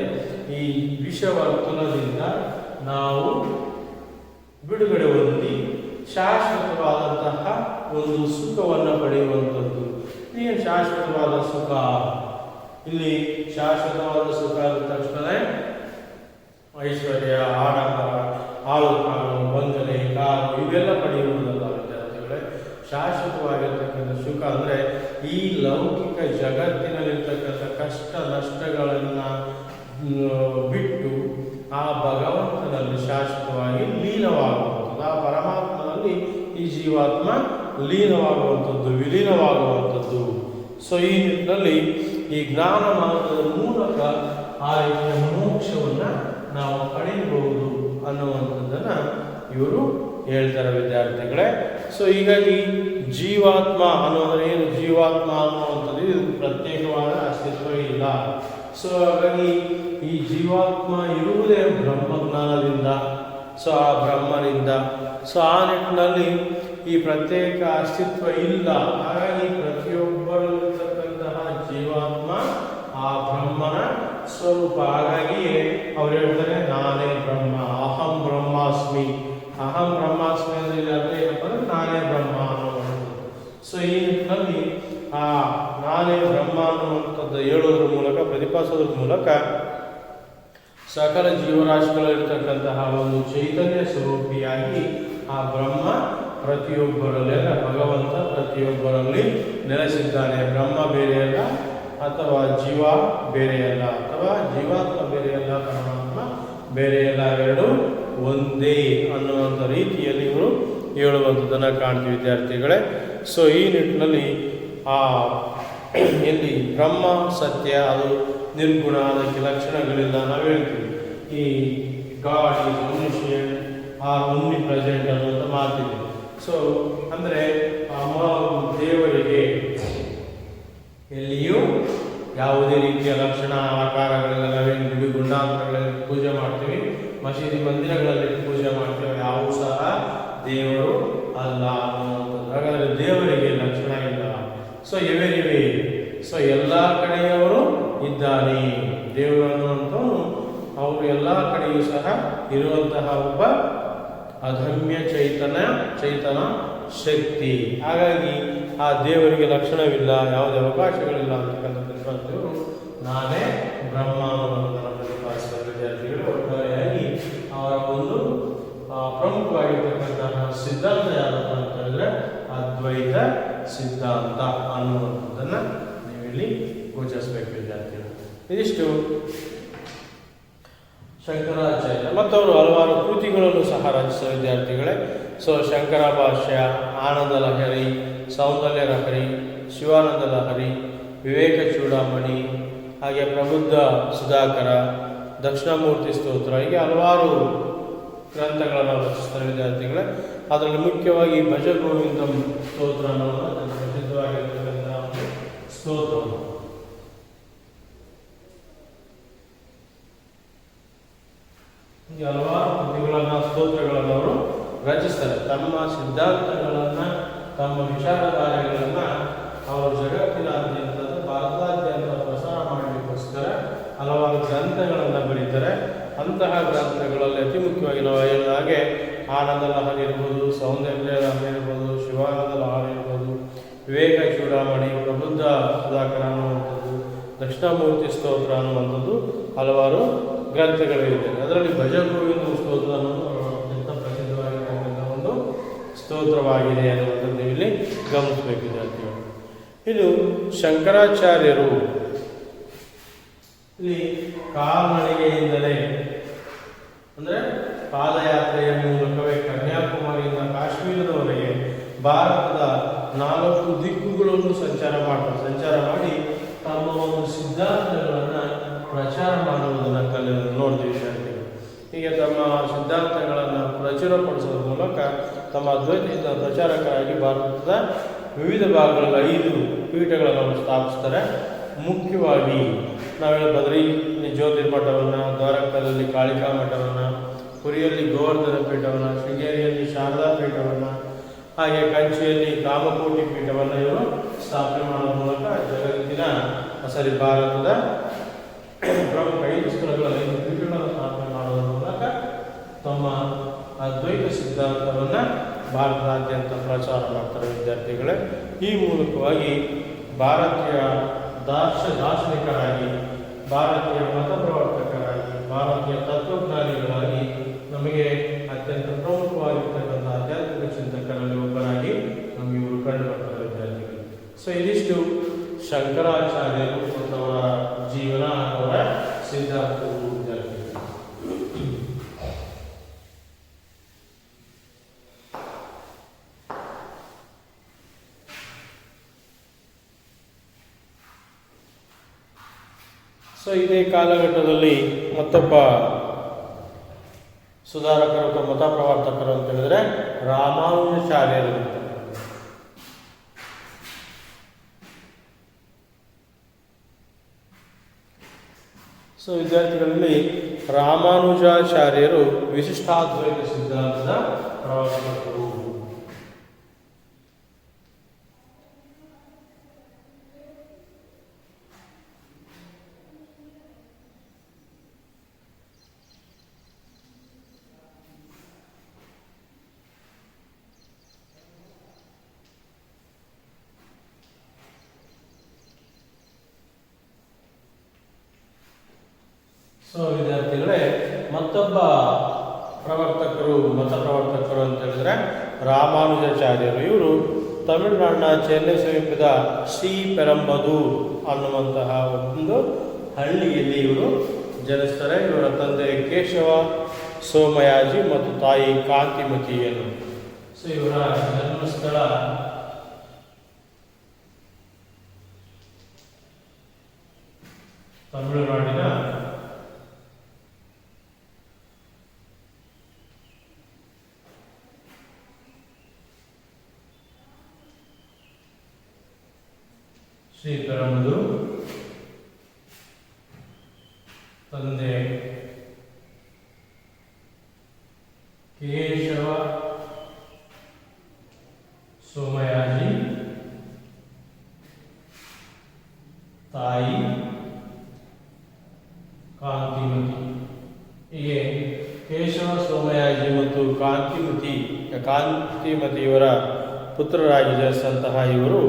ಈ ವಿಷವರ್ತುಲದಿಂದ ನಾವು ಬಿಡುಗಡೆ ಹೊಂದಿ ಶಾಶ್ವತವಾದಂತಹ ಒಂದು ಸುಖವನ್ನು ಪಡೆಯುವಂಥದ್ದು. ಏನು ಶಾಶ್ವತವಾದ ಸುಖ? ಇಲ್ಲಿ ಶಾಶ್ವತವಾದ ಸುಖ ಆದ ತಕ್ಷಣ ಐಶ್ವರ್ಯ, ಆಡಂಬರ, ಆಲೋಕಾನು, ಬಂಗಲೆ, ಕಾರು ಇವೆಲ್ಲ ಪಡೆಯುವುದಲ್ಲ ವಿದ್ಯಾರ್ಥಿಗಳೇ. ಶಾಶ್ವತವಾಗಿರ್ತಕ್ಕಂಥ ಸುಖ ಅಂದರೆ ಈ ಲೌಕಿಕ ಜಗತ್ತಿನಲ್ಲಿರ್ತಕ್ಕಂಥ ಕಷ್ಟ ನಷ್ಟಗಳನ್ನು ಬಿಟ್ಟು ಆ ಭಗವಂತನಲ್ಲಿ ಶಾಶ್ವತವಾಗಿ ಲೀನವಾಗುವಂಥದ್ದು. ಆ ಪರಮಾತ್ಮನಲ್ಲಿ ಈ ಜೀವಾತ್ಮ ಲೀನವಾಗುವಂಥದ್ದು, ವಿಲೀನವಾಗುವಂಥದ್ದು. ಸೊ ಈ ನಿಟ್ಟಿನಲ್ಲಿ ಈ ಜ್ಞಾನ ಮಾರ್ಗದ ಮೂಲಕ ಆ ರೀತಿಯ ಮೋಕ್ಷವನ್ನು ನಾವು ಪಡೆಯಬಹುದು ಅನ್ನುವಂಥದ್ದನ್ನು ಇವರು ಹೇಳ್ತಾರೆ ವಿದ್ಯಾರ್ಥಿಗಳೇ. ಸೊ ಹೀಗಾಗಿ ಜೀವಾತ್ಮ ಅನ್ನೋದ್ರೆ ಏನು? ಜೀವಾತ್ಮ ಅನ್ನುವಂಥದ್ದು ಇದು ಪ್ರತ್ಯೇಕವಾದ ಅಸ್ತಿತ್ವ ಇಲ್ಲ. ಸೊ ಹಾಗಾಗಿ ಈ ಜೀವಾತ್ಮ ಇರುವುದೇ ಬ್ರಹ್ಮಜ್ಞಾನದಿಂದ, ಸೊ ಆ ಬ್ರಹ್ಮನಿಂದ. ಸೊ ಆ ನಿಟ್ಟಿನಲ್ಲಿ ಈ ಪ್ರತ್ಯೇಕ ಅಸ್ತಿತ್ವ ಇಲ್ಲ. ಹಾಗಾಗಿ ಪ್ರತಿಯೊಬ್ಬರಲ್ಲಿರ್ತಕ್ಕಂತಹ ಜೀವಾತ್ಮ ಆ ಬ್ರಹ್ಮನ ಸ್ವರೂಪ. ಹಾಗಾಗಿಯೇ ಅವ್ರು ಹೇಳ್ತಾರೆ ನಾನೇ ಬ್ರಹ್ಮ, ಅಹಂ ಬ್ರಹ್ಮಾಸ್ಮಿ. ಅಹಂ ಬ್ರಹ್ಮಾಸ್ಮಿ ಅಂದ್ರೆ ಅರ್ಥ ಏನಪ್ಪ ಅಂದ್ರೆ ನಾನೇ ಬ್ರಹ್ಮ ಅನ್ನುವಂಥದ್ದು. ಸೊ ಈ ನಿಟ್ಟಿನಲ್ಲಿ ಆ ನಾನೇ ಬ್ರಹ್ಮ ಅನ್ನುವಂಥದ್ದು ಹೇಳೋದ್ರ ಮೂಲಕ, ಪ್ರತಿಪಾದಿಸೋದ್ರ ಮೂಲಕ ಸಕಲ ಜೀವರಾಶಿಗಳಿರ್ತಕ್ಕಂತಹ ಒಂದು ಚೈತನ್ಯ ಸ್ವರೂಪಿಯಾಗಿ ಆ ಬ್ರಹ್ಮ ಪ್ರತಿಯೊಬ್ಬರಲ್ಲಿ, ಭಗವಂತ ಪ್ರತಿಯೊಬ್ಬರಲ್ಲಿ ನೆಲೆಸಿದ್ದಾನೆ. ಬ್ರಹ್ಮ ಬೇರೆಯಲ್ಲ, ಅಥವಾ ಜೀವ ಬೇರೆಯಲ್ಲ, ಅಥವಾ ಜೀವಾತ್ಮ ಬೇರೆಯಲ್ಲ, ಪರಮಾತ್ಮ ಬೇರೆಯಲ್ಲ, ಎರಡು ಒಂದೇ ಅನ್ನುವಂಥ ರೀತಿಯಲ್ಲಿ ಇವರು ಹೇಳುವಂಥದ್ದನ್ನು ಕಾಣ್ತೀವಿ ವಿದ್ಯಾರ್ಥಿಗಳೇ. ಸೊ ಈ ನಿಟ್ಟಿನಲ್ಲಿ ಆ ಎಲ್ಲಿ ಬ್ರಹ್ಮ ಸತ್ಯ, ಅದು ನಿರ್ಗುಣ, ಅದಕ್ಕೆ ಲಕ್ಷಣಗಳಿಲ್ಲ. ನಾವು ಹೇಳ್ತೀವಿ ಈ God is omniscient or omnipresent ಅನ್ನುವಂಥ ಮಾತಿದೆ. ಸೊ ಅಂದರೆ ದೇವರಿಗೆ ಎಲ್ಲಿಯೂ ಯಾವುದೇ ರೀತಿಯ ಲಕ್ಷಣ ಆಕಾರಗಳೆಲ್ಲ ನಾವೇನು ಗುಡಿ ಗುಂಡಾಂತರಗಳಲ್ಲಿ ಪೂಜೆ ಮಾಡ್ತೀವಿ, ಮಸೀದಿ ಮಂದಿರಗಳಲ್ಲಿ ಪೂಜೆ ಮಾಡ್ತೀವಿ, ಯಾವೂ ಸಹ ದೇವರು ಅಲ್ಲ ಅನ್ನುವಂಥದ್ದು. ಹಾಗಾದರೆ ದೇವರಿಗೆ ಲಕ್ಷಣ ಇಲ್ಲ. ಸೊ ಎವೆರಿವೆ, ಸೊ ಎಲ್ಲ ಕಡೆಯವರು ಇದ್ದಾನೆ ದೇವರು ಅನ್ನುವಂಥವನು. ಅವರು ಎಲ್ಲ ಕಡೆಯೂ ಸಹ ಇರುವಂತಹ ಒಬ್ಬ ಅದಮ್ಯ ಚೈತನ ಶಕ್ತಿ. ಹಾಗಾಗಿ ಆ ದೇವರಿಗೆ ಲಕ್ಷಣವಿಲ್ಲ, ಯಾವುದೇ ಅವಕಾಶಗಳಿಲ್ಲ ಅಂತಕ್ಕಂಥ ಪ್ರತಿಪಾದಿಸಿದರು. ನಾನೇ ಬ್ರಹ್ಮ ಅನ್ನೋದನ್ನು ಪ್ರತಿಪಾದಿಸಿದ ವಿದ್ಯಾರ್ಥಿಗಳು ಒಟ್ಟಾರೆಯಾಗಿ ಅವರ ಒಂದು ಪ್ರಮುಖವಾಗಿರ್ತಕ್ಕಂತಹ ಸಿದ್ಧಾಂತ ಯಾರಪ್ಪ ಅಂತ ಹೇಳಿದ್ರೆ ಅದ್ವೈತ ಸಿದ್ಧಾಂತ ಅನ್ನುವಂಥದ್ದನ್ನು ನೀವಿಲ್ಲಿ ಗೋಚರಿಸಬೇಕು ವಿದ್ಯಾರ್ಥಿಗಳು. ಇದಿಷ್ಟು ಶಂಕರಾಚಾರ್ಯ ಮತ್ತು ಅವರು ಹಲವಾರು ಕೃತಿಗಳನ್ನು ಸಹ ರಚಿಸಿದ ವಿದ್ಯಾರ್ಥಿಗಳೇ. ಸೊ ಶಂಕರ ಭಾಷ್ಯ, ಆನಂದ ಲಹರಿ, ಸೌಂದರ್ಯ ಲಹರಿ, ಶಿವಾನಂದ ಲಹರಿ, ವಿವೇಕ ಚೂಡಾಮಣಿ, ಹಾಗೆ ಪ್ರಬುದ್ಧ ಸುಧಾಕರ, ದಕ್ಷಿಣಾಮೂರ್ತಿ ಸ್ತೋತ್ರ, ಹೀಗೆ ಹಲವಾರು ಗ್ರಂಥಗಳನ್ನು ರಚಿಸ್ತಾರೆ ವಿದ್ಯಾರ್ಥಿಗಳೇ. ಅದರಲ್ಲಿ ಮುಖ್ಯವಾಗಿ ಭಜ ಗೋವಿಂದಂ ಸ್ತೋತ್ರ ಅನ್ನೋದು ಪ್ರಸಿದ್ಧವಾಗಿರ್ತಕ್ಕಂಥ ಸ್ತೋತ್ರ. ಹೀಗೆ ಹಲವಾರು ಕೃತಿಗಳನ್ನು, ಸ್ತೋತ್ರಗಳನ್ನು ಅವರು ರಚಿಸ್ತಾರೆ. ತಮ್ಮ ಸಿದ್ಧಾಂತಗಳನ್ನು, ತಮ್ಮ ವಿಚಾರಧಾರೆಗಳನ್ನು ಅವರು ಜಗತ್ತಿನಾದ್ಯಂತ, ಭಾರತಾದ್ಯಂತ ಪ್ರಸಾರ ಮಾಡಲಿಕ್ಕೋಸ್ಕರ ಹಲವಾರು ಗ್ರಂಥಗಳನ್ನು ಬರೀತಾರೆ. ಅಂತಹ ಗ್ರಂಥಗಳಲ್ಲಿ ಅತಿ ಮುಖ್ಯವಾಗಿ ನಾವು ಹೇಳಿದ ಹಾಗೆ ಆನಂದ ಲಹರಿ ಇರ್ಬೋದು, ಸೌಂದರ್ಯ ಲಹರಿ ಇರ್ಬೋದು, ಶಿವಾನಂದ ಲಹರಿ ಇರ್ಬೋದು, ವಿವೇಕ ಚೂಡಾಮಣಿ, ಪ್ರಬುದ್ಧ ಸುಧಾಕರ ಅನ್ನುವಂಥದ್ದು, ದಕ್ಷಿಣಾಮೂರ್ತಿ ಸ್ತೋತ್ರ ಅನ್ನುವಂಥದ್ದು ಹಲವಾರು ಗ್ರಂಥಗಳಿವೆ. ಅದರಲ್ಲಿ ಭಜ ಗೋವಿಂದ ಸ್ತೋತ್ರ ಅನ್ನೋದು ಅತ್ಯಂತ ಪ್ರಸಿದ್ಧವಾಗಿರ್ತಕ್ಕಂಥ ಒಂದು ಸ್ತೋತ್ರವಾಗಿದೆ ಅನ್ನುವಂಥದ್ದು ನೀವು ಇಲ್ಲಿ ಗಮನಿಸಬೇಕಿದೆ ಅಂತ ಹೇಳಿ. ಇದು ಶಂಕರಾಚಾರ್ಯರು ಇಲ್ಲಿ ಕಾಲ್ನಡಿಗೆಯಿಂದಲೇ ಅಂದರೆ ಪಾದಯಾತ್ರೆಯ ಮೂಲಕವೇ ಕನ್ಯಾಕುಮಾರಿಯಿಂದ ಕಾಶ್ಮೀರದವರೆಗೆ ಭಾರತದ 4 ದಿಕ್ಕುಗಳನ್ನು ಸಂಚಾರ ಮಾಡಿ ತಮ್ಮ ಒಂದು ಸಿದ್ಧಾಂತಗಳನ್ನು ಪ್ರಚಾರ ಮಾಡುವುದನ್ನು ನೋಡ್ತೀವಿ. ಹೀಗೆ ತಮ್ಮ ಸಿದ್ಧಾಂತಗಳನ್ನು ಪ್ರಚುರಪಡಿಸೋದ್ರ ಮೂಲಕ ತಮ್ಮ ಅದ್ವೈತ ಪ್ರಚಾರಕ್ಕಾಗಿ ಭಾರತದ ವಿವಿಧ ಭಾಗಗಳಲ್ಲಿ 5 ಪೀಠಗಳನ್ನು ಸ್ಥಾಪಿಸ್ತಾರೆ. ಮುಖ್ಯವಾಗಿ ನಾವೆಲ್ಲ ಬದ್ರಿ ಜ್ಯೋತಿರ್ಮಠವನ್ನು, ದ್ವಾರಕದಲ್ಲಿ ಕಾಳಿಕಾ ಮಠವನ್ನು, ಪುರಿಯಲ್ಲಿ ಗೋವರ್ಧನ ಪೀಠವನ್ನು, ಶೃಂಗೇರಿಯಲ್ಲಿ ಶಾರದಾ ಪೀಠವನ್ನು, ಹಾಗೆ ಕಂಚಿಯಲ್ಲಿ ಕಾಮಕೋಟಿ ಪೀಠವನ್ನು ಇವರು ಸ್ಥಾಪನೆ ಮಾಡುವ ಮೂಲಕ ಜಗತ್ತಿನ ಭಾರತದ ಪ್ರಮುಖ 5 ಸ್ಥಳಗಳಲ್ಲಿ 5 ಪೀಠಗಳನ್ನು ಸ್ಥಾಪನೆ ಮಾಡುವುದರ ಮೂಲಕ ತಮ್ಮ ಅದ್ವೈತ ಸಿದ್ಧಾಂತವನ್ನು ಭಾರತದಾದ್ಯಂತ ಪ್ರಚಾರ ಮಾಡ್ತಾರೆ ವಿದ್ಯಾರ್ಥಿಗಳೇ. ಈ ಮೂಲಕವಾಗಿ ಭಾರತೀಯ ದಾರ್ಶನಿಕರಾಗಿ, ಭಾರತೀಯ ಮತ ಪ್ರವರ್ತಕರಾಗಿ, ಭಾರತೀಯ ತತ್ವಜ್ಞಾನಿಗಳಾಗಿ ನಮಗೆ ಅತ್ಯಂತ ಪ್ರಮುಖವಾಗಿರ್ತಕ್ಕಂಥ ಆಧ್ಯಾತ್ಮಿಕ ಚಿಂತಕರಲ್ಲಿ ಒಬ್ಬರಾಗಿ ನಮಗೆ ಇವರು ಕಂಡು ಬರ್ತಾರೆ ವಿದ್ಯಾರ್ಥಿಗಳು. ಸೊ ಇದಿಷ್ಟು ಶಂಕರಾಚಾರ್ಯರು ಮತ್ತು ಅವರ ಜೀವನ, ಅವರ ಸಿದ್ಧಾಂತಗಳು ವಿದ್ಯಾರ್ಥಿಗಳು. ಸೊ ಇದೇ ಕಾಲಘಟ್ಟದಲ್ಲಿ ಮತ್ತೊಬ್ಬ ಸುಧಾರಕರು ಅಥವಾ ಮತ ಪ್ರವರ್ತಕರು ಅಂತ ಹೇಳಿದ್ರೆ ರಾಮಾನುಜಾಚಾರ್ಯರು. ಸೊ ವಿದ್ಯಾರ್ಥಿಗಳಲ್ಲಿ ರಾಮಾನುಜಾಚಾರ್ಯರು ವಿಶಿಷ್ಟಾದ್ವೈತ ಸಿದ್ಧಾಂತದ ಪ್ರವರ್ತಕರು. ಸೊ ವಿದ್ಯಾರ್ಥಿಗಳೇ, ಮತ್ತೊಬ್ಬ ಮತ ಪ್ರವರ್ತಕರು ಅಂತ ಹೇಳಿದ್ರೆ ರಾಮಾನುಜಾಚಾರ್ಯರು. ಇವರು ತಮಿಳುನಾಡಿನ ಚೆನ್ನೈ ಸಮೀಪದ ಶ್ರೀಪೆರಂಬದೂರ್ ಅನ್ನುವಂತಹ ಒಂದು ಹಳ್ಳಿಯಲ್ಲಿ ಇವರು ಜನಿಸ್ತಾರೆ. ಇವರ ತಂದೆ ಕೇಶವ ಸೋಮಯಾಜಿ ಮತ್ತು ತಾಯಿ ಕಾಂತಿಮತಿಯನ್ನು. ಸೊ ಇವರ ಜನ್ಮಸ್ಥಳ ತಮಿಳುನಾಡಿನ ಶ್ರೀಪೆರಂಬದೂರ್. ತಂದೆ ಕೇಶವ ಸೋಮಯಾಜಿ, ತಾಯಿ ಕಾಂತಿಮತಿ. ಹೀಗೆ ಕೇಶವ ಸೋಮಯಾಜಿ ಮತ್ತು ಕಾಂತಿಮತಿಯವರ ಪುತ್ರರಾಗಿ ಜನಿಸಿದಂತಹ ಇವರು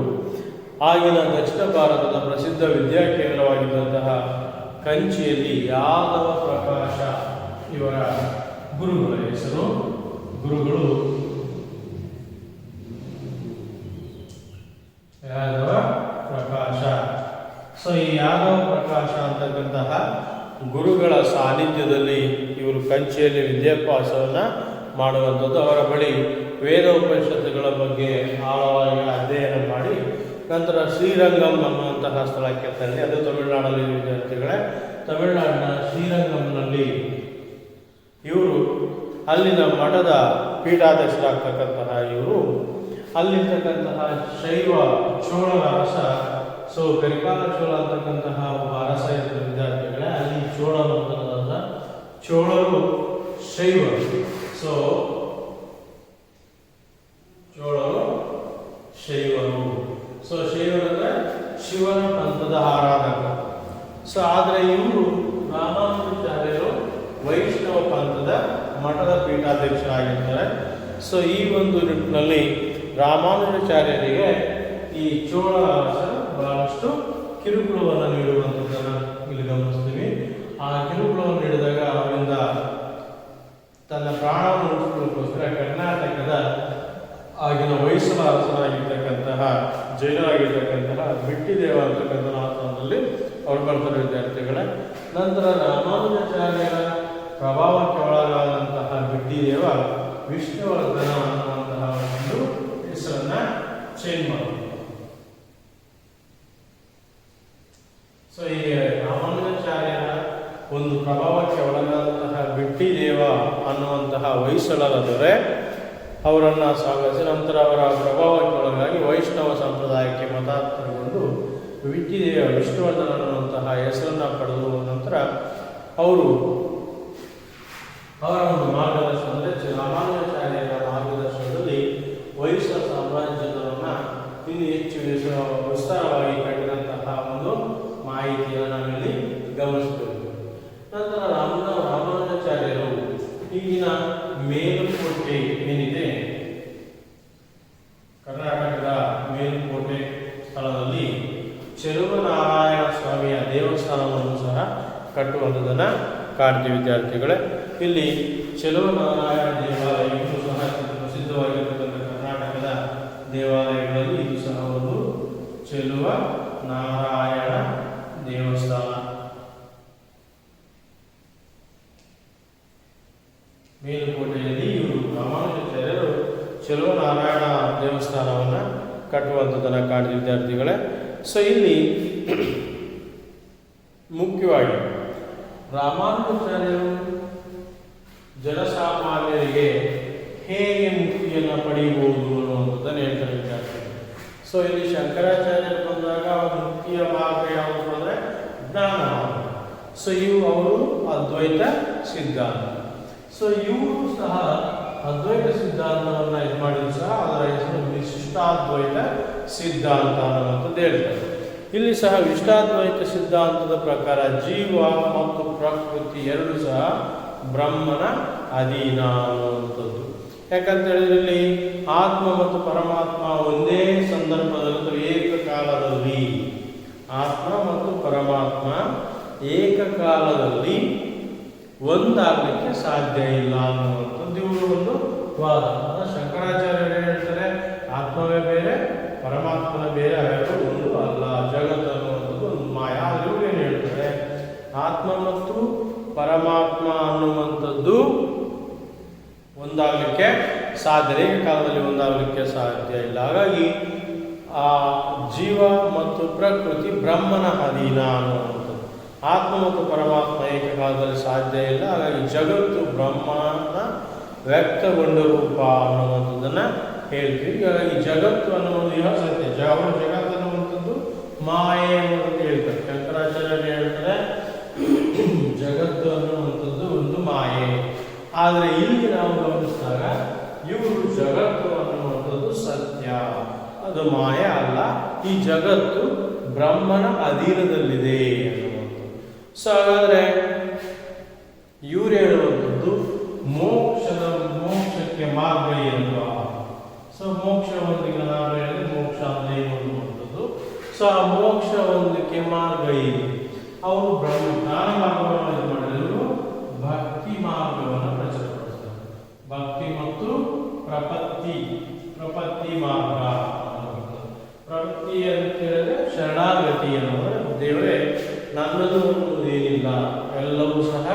ಆಗಿನ ದಕ್ಷಿಣ ಭಾರತದ ಪ್ರಸಿದ್ಧ ವಿದ್ಯಾಕೇಂದ್ರವಾಗಿದ್ದಂತಹ ಕಂಚಿಯಲ್ಲಿ ಯಾದವ ಪ್ರಕಾಶ ಇವರ ಗುರುಗಳ ಹೆಸರು. ಗುರುಗಳು ಯಾದವ ಪ್ರಕಾಶ. ಸೊ ಈ ಯಾದವ ಪ್ರಕಾಶ ಅಂತಕ್ಕಂತಹ ಗುರುಗಳ ಸಾನ್ನಿಧ್ಯದಲ್ಲಿ ಇವರು ಕಂಚಿಯಲ್ಲಿ ವಿದ್ಯಾಭ್ಯಾಸವನ್ನು ಮಾಡುವಂಥದ್ದು. ಅವರ ಬಳಿ ವೇದ ಉಪನಿಷತ್ತುಗಳ ಬಗ್ಗೆ ಆಳವಾಗಿ ಅಧ್ಯಯನ ಮಾಡಿ ನಂತರ ಶ್ರೀರಂಗಂ ಅನ್ನುವಂತಹ ಸ್ಥಳಕ್ಕೆ ತಂದೆ. ಅದು ತಮಿಳುನಾಡಲ್ಲಿ ವಿದ್ಯಾರ್ಥಿಗಳೇ, ತಮಿಳುನಾಡಿನ ಶ್ರೀರಂಗಂನಲ್ಲಿ ಇವರು ಅಲ್ಲಿನ ಮಠದ ಪೀಠಾಧ್ಯಕ್ಷರಾಗ್ತಕ್ಕಂತಹ ಇವರು ಅಲ್ಲಿರ್ತಕ್ಕಂತಹ ಶೈವ ಚೋಳರ ಅರಸ, ಸೊ ಕರಿಕಾಲ ಚೋಳ ಅಂತಕ್ಕಂತಹ ಒಬ್ಬ ಅರಸ ಇದ್ದ ವಿದ್ಯಾರ್ಥಿಗಳೇ. ಅಲ್ಲಿ ಚೋಳರು ಅಂತಕ್ಕಂಥ ಚೋಳರು ಶೈವರು. ಸೊ ಚೋಳರು ಶೈವರು. ಸೊ ಶೈವರು ಅಂದರೆ ಶಿವನ ಪಂಥದ ಆರಾಧಕ. ಸೊ ಆದರೆ ಇವರು ರಾಮಾನುಜಾಚಾರ್ಯರು ವೈಷ್ಣವ ಪಂಥದ ಮಠದ ಪೀಠಾಧ್ಯಕ್ಷರಾಗಿರ್ತಾರೆ. ಸೊ ಈ ಒಂದು ನಿಟ್ಟಿನಲ್ಲಿ ರಾಮಾನುಜಾಚಾರ್ಯರಿಗೆ ಈ ಚೋಳ ಅರಸರು ಬಹಳಷ್ಟು ಕಿರುಕುಳವನ್ನು ನೀಡುವಂಥದ್ದನ್ನು ಇಲ್ಲಿ ಗಮನಿಸ್ತೀವಿ. ಆ ಕಿರುಕುಳವನ್ನು ನೀಡಿದಾಗ ಅವರಿಂದ ತನ್ನ ಪ್ರಾಣವನ್ನು ಉಳಿಸಿಕೊಳ್ಳೋಕ್ಕೋಸ್ಕರ ಕರ್ನಾಟಕದ ಆಗಿನ ಹೊಯ್ಸಳ ಅರಸನಾಗಿರ್ತಕ್ಕಂತಹ ಜೈನರಾಗಿರ್ತಕ್ಕಂತಹ ಬಿಟ್ಟಿದೇವ ಅಂತಕ್ಕಂಥ ಆಸ್ಥಾನದಲ್ಲಿ ಅವರು ಬರ್ತಾರೆ ವಿದ್ಯಾರ್ಥಿಗಳೇ. ನಂತರ ರಾಮಾನುಜಾಚಾರ್ಯರ ಪ್ರಭಾವಕ್ಕೆ ಒಳಗಾದಂತಹ ಬಿಟ್ಟಿದೇವ ವಿಷ್ಣುವರ್ಧನ ಅನ್ನುವಂತಹ ಒಂದು ಹೆಸರನ್ನ ಚೇಂಜ್ ಮಾಡಿದ್ರು. ಸೊ ಹೀಗೆ ರಾಮಾನುಜಾಚಾರ್ಯರ ಒಂದು ಪ್ರಭಾವಕ್ಕೆ ಒಳಗಾದಂತಹ ಬಿಟ್ಟಿದೇವ ಅನ್ನುವಂತಹ ಹೊಯ್ಸಳರ ದೊರೆ ಅವರನ್ನು ಸ್ವಾಗತಿಸಿ ನಂತರ ಅವರ ಪ್ರಭಾವಕ್ಕೆ ಒಳಗಾಗಿ ವೈಷ್ಣವ ಸಂಪ್ರದಾಯಕ್ಕೆ ಮತಾಂತರಗೊಂಡು ಬಿಟ್ಟಿದೇವ ವಿಷ್ಣುವರ್ಧನ ಅನ್ನುವಂತಹ ಹೆಸರನ್ನು ಪಡೆದು ನಂತರ ಅವರು ಅವರ ಒಂದು ಮಾರ್ಗದರ್ಶನದಲ್ಲಿ ರಾಮಾನುಜಾಚಾರ್ಯರ ಮಾರ್ಗದರ್ಶನದಲ್ಲಿ ಹೊಯ್ಸಳ ಸಾಮ್ರಾಜ್ಯವನ್ನು ಇನ್ನೂ ಹೆಚ್ಚು ವಿಸ್ತಾರವಾಗಿ ಕಟ್ಟಿದಂತಹ ಒಂದು ಮಾಹಿತಿಯನ್ನು ನಾವಿಲ್ಲಿ ಗಮನಿಸಬೇಕು. ನಂತರ ರಾಮಾನುಜಾಚಾರ್ಯರು ಈಗಿನ ಮೇಲುಕೋಟೆ ಏನಿದೆ, ಕರ್ನಾಟಕದ ಮೇಲುಕೋಟೆ ಸ್ಥಳದಲ್ಲಿ ಚೆಲುವನಾರಾಯಣ ಸ್ವಾಮಿಯ ದೇವಸ್ಥಾನವನ್ನು ಸಹ ಕಟ್ಟುವಂಥದ್ದನ್ನು ಕಾಣ್ತೀವಿ ವಿದ್ಯಾರ್ಥಿಗಳೇ. ಇಲ್ಲಿ ಚೆಲುವನಾರಾಯಣ ದೇವಾಲಯವು ಸಹ ಪ್ರಸಿದ್ಧವಾಗಿರ್ತಕ್ಕಂಥ ಕರ್ನಾಟಕದ ದೇವಾಲಯಗಳಲ್ಲಿ ಇದು ಸಹ ಒಂದು ಚೆಲುವ ನಾರಾಯಣ ದೇವಸ್ಥಾನ. ಮೇಲುಕೋಟೆಯಲ್ಲಿ ಇವರು ರಾಮಾನುಜಾಚಾರ್ಯರು ಚೆಲುವ ನಾರಾಯಣ ದೇವಸ್ಥಾನವನ್ನು ಕಟ್ಟುವಂಥದ್ದನ್ನು ಕಾಣ್ತೀವಿ ವಿದ್ಯಾರ್ಥಿಗಳೇ. ಸೊ ಇಲ್ಲಿ ಮುಖ್ಯವಾಗಿ ರಾಮಾನುಜಾಚಾರ್ಯರು ಜನಸಾಮಾನ್ಯರಿಗೆ ಹೇಗೆ ಮುಕ್ತಿಯನ್ನು ಪಡೆಯಬಹುದು ಅನ್ನುವಂಥದ್ದನ್ನು ಹೇಳ್ತಾರೆ ವಿದ್ಯಾರ್ಥಿಗಳು. ಸೊ ಇಲ್ಲಿ ಶಂಕರಾಚಾರ್ಯರು ಬಂದಾಗ ಅವರ ಮುಕ್ತಿಯ ಮಾರ್ಗ ಯಾವುದು ಅಂದರೆ ಜ್ಞಾನ. ಸೊ ಇವು ಅವರು ಅದ್ವೈತ ಸಿದ್ಧಾಂತ. ಸೊ ಇವರು ಸಹ ಅದ್ವೈತ ಸಿದ್ಧಾಂತವನ್ನು ಇದು ಮಾಡಿದ್ರು ಸಹ ಅದರ ಹೆಸರು ವಿಶಿಷ್ಟಾದ್ವೈತ ಸಿದ್ಧಾಂತ ಅನ್ನುವಂಥದ್ದು ಹೇಳ್ತಾರೆ. ಇಲ್ಲಿ ಸಹ ವಿಶಿಷ್ಟಾದ್ವೈತ ಸಿದ್ಧಾಂತದ ಪ್ರಕಾರ ಜೀವ ಮತ್ತು ಪ್ರಕೃತಿ ಎರಡೂ ಸಹ ಬ್ರಹ್ಮನ ಅಧೀನ ಅನ್ನುವಂಥದ್ದು. ಯಾಕಂತ ಹೇಳಿದ್ರೆ ಇಲ್ಲಿ ಆತ್ಮ ಮತ್ತು ಪರಮಾತ್ಮ ಒಂದೇ ಸಂದರ್ಭದಲ್ಲಿ ಅಥವಾ ಏಕಕಾಲದಲ್ಲಿ ಆತ್ಮ ಮತ್ತು ಪರಮಾತ್ಮ ಏಕಕಾಲದಲ್ಲಿ ಒಂದಾಗಲಿಕ್ಕೆ ಸಾಧ್ಯ ಇಲ್ಲ ಅನ್ನುವಂಥದ್ದು ಇವರು ಒಂದು ವಾದ. ಶಂಕರಾಚಾರ್ಯರು ಹೇಳ್ತಾರೆ ಆತ್ಮವೇ ಬೇರೆ ಪರಮಾತ್ಮನ ಬೇರೆ, ಅವೆರಡು ಒಂದು ಅಲ್ಲ, ಜಗತ್ತು ಅನ್ನುವಂಥದ್ದು ಒಂದು ಮಾಯ. ಇವರು ಏನು ಹೇಳ್ತಾರೆ, ಆತ್ಮ ಮತ್ತು ಪರಮಾತ್ಮ ಅನ್ನುವಂಥದ್ದು ಒಂದಾಗಲಿಕ್ಕೆ ಸಾಧ್ಯ, ಏಕಕಾಲದಲ್ಲಿ ಒಂದಾಗಲಿಕ್ಕೆ ಸಾಧ್ಯ ಇಲ್ಲ. ಹಾಗಾಗಿ ಆ ಜೀವ ಮತ್ತು ಪ್ರಕೃತಿ ಬ್ರಹ್ಮನ ಅಧೀನ ಅನ್ನುವಂಥದ್ದು. ಆತ್ಮ ಮತ್ತು ಪರಮಾತ್ಮ ಏಕಕಾಲದಲ್ಲಿ ಸಾಧ್ಯ ಇಲ್ಲ. ಹಾಗಾಗಿ ಜಗತ್ತು ಬ್ರಹ್ಮನ ವ್ಯಕ್ತಗೊಂಡ ರೂಪ ಅನ್ನುವಂಥದ್ದನ್ನು ಹೇಳ್ತೀವಿ. ಹಾಗಾಗಿ ಜಗತ್ತು ಅನ್ನುವುದು ಯಾವ ಸತ್ಯ, ಜಗತ್ತು ಅನ್ನುವಂಥದ್ದು ಮಾಯೆ ಅನ್ನುವಂಥ ಹೇಳ್ತಾರೆ. ಶಂಕರಾಚಾರ್ಯರು ಹೇಳ್ತಾರೆ ಜಗತ್ತು ಅನ್ನುವಂಥದ್ದು ಒಂದು ಮಾಯೆ. ಆದರೆ ಇಲ್ಲಿ ನಾವು ಗಮನಿಸಿದಾಗ ಇವರು ಜಗತ್ತು ಅನ್ನುವಂಥದ್ದು ಸತ್ಯ, ಅದು ಮಾಯೆ ಅಲ್ಲ, ಈ ಜಗತ್ತು ಬ್ರಹ್ಮನ ಅಧೀನದಲ್ಲಿದೆ ಅನ್ನುವಂಥದ್ದು. ಸೊ ಹಾಗಾದರೆ ಇವರು ಹೇಳುವಂಥದ್ದು ಮೋಕ್ಷಕ್ಕೆ ಮಾರ್ಗ ಏನು? ಸೊ ಮೋಕ್ಷ ಒಂದಿಗೆ ನಾವು ಹೇಳಿದ್ರೆ ಮೋಕ್ಷ ಅಂದರೆ ಅನ್ನುವಂಥದ್ದು. ಸೊ ಆ ಮೋಕ್ಷ ಒಂದಕ್ಕೆ ಮಾರ್ಗ ಏನು? ಅವರು ಜ್ಞಾನ ಮಾರ್ಗವನ್ನು ಇದು ಮಾಡಿದ್ರು, ಭಕ್ತಿ ಮಾರ್ಗವನ್ನು ಪ್ರಚಾರಪಡಿಸ್ತಾರೆ. ಭಕ್ತಿ ಮತ್ತು ಪ್ರಪತ್ತಿ ಮಾರ್ಗ. ಪ್ರಪತ್ತಿ ಅಂತ ಹೇಳಿದ್ರೆ ಶರಣಾಗತಿ ಅನ್ನೋದು, ದೇವರೇ ನನ್ನದು ಏನಿಲ್ಲ, ಎಲ್ಲ ಎಲ್ಲವೂ ಸಹ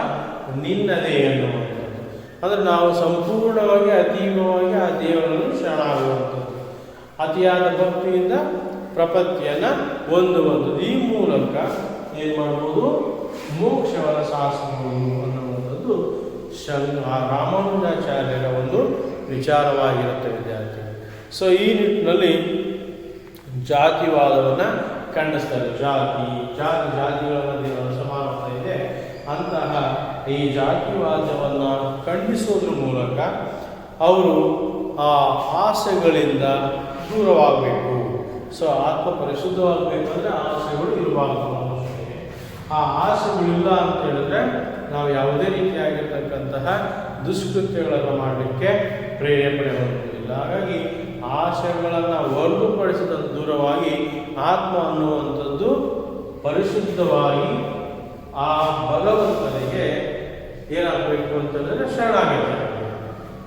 ನಿನ್ನದೇ ಎನ್ನುವಂಥದ್ದು. ಅಂದರೆ ನಾವು ಸಂಪೂರ್ಣವಾಗಿ ಅತೀವವಾಗಿ ಆ ದೇವರನ್ನು ಶರಣಾಗುವಂಥದ್ದು, ಅತಿಯಾದ ಭಕ್ತಿಯಿಂದ ಪ್ರಪತ್ತಿಯನ್ನು ಹೊಂದುವಂಥದ್ದು. ಈ ಮೂಲಕ ಏನು ಮಾಡ್ಬೋದು, ಮೋಕ್ಷವನ್ನು ಸಾಧಿಸಬಹುದು ಅನ್ನುವಂಥದ್ದು ರಾಮಾನುಜಾಚಾರ್ಯರ ಒಂದು ವಿಚಾರವಾಗಿರುತ್ತೆ ವಿದ್ಯಾರ್ಥಿ. ಸೊ ಈ ನಿಟ್ಟಿನಲ್ಲಿ ಜಾತಿವಾದವನ್ನು ಖಂಡಿಸ್ತಾರೆ. ಜಾತಿಗಳ ಮಧ್ಯೆ ಅಸಮಾನತೆ ಇದೆ, ಅಂತಹ ಈ ಜಾತಿವಾದವನ್ನು ಖಂಡಿಸೋದ್ರ ಮೂಲಕ ಅವರು ಆ ಆಸೆಗಳಿಂದ ದೂರವಾಗಬೇಕು. ಸೊ ಆತ್ಮ ಪರಿಶುದ್ಧವಾಗಬೇಕಂದ್ರೆ ಆಸೆಗಳು ಇರಬಾರ್ದು ಮನುಷ್ಯನಿಗೆ. ಆ ಆಸೆಗಳಿಲ್ಲ ಅಂತ ಹೇಳಿದ್ರೆ ನಾವು ಯಾವುದೇ ರೀತಿಯಾಗಿರ್ತಕ್ಕಂತಹ ದುಷ್ಕೃತ್ಯಗಳನ್ನು ಮಾಡಲಿಕ್ಕೆ ಪ್ರೇರೇಪಣೆ ಹೊಂದುವುದಿಲ್ಲ. ಹಾಗಾಗಿ ಆಸೆಗಳನ್ನು ಹೊರತುಪಡಿಸಿದ ದೂರವಾಗಿ ಆತ್ಮ ಅನ್ನುವಂಥದ್ದು ಪರಿಶುದ್ಧವಾಗಿ ಆ ಭಗವಂತನಿಗೆ ಏನಾಗಬೇಕು ಅಂತಂದರೆ ಶರಣಾಗಬೇಕು.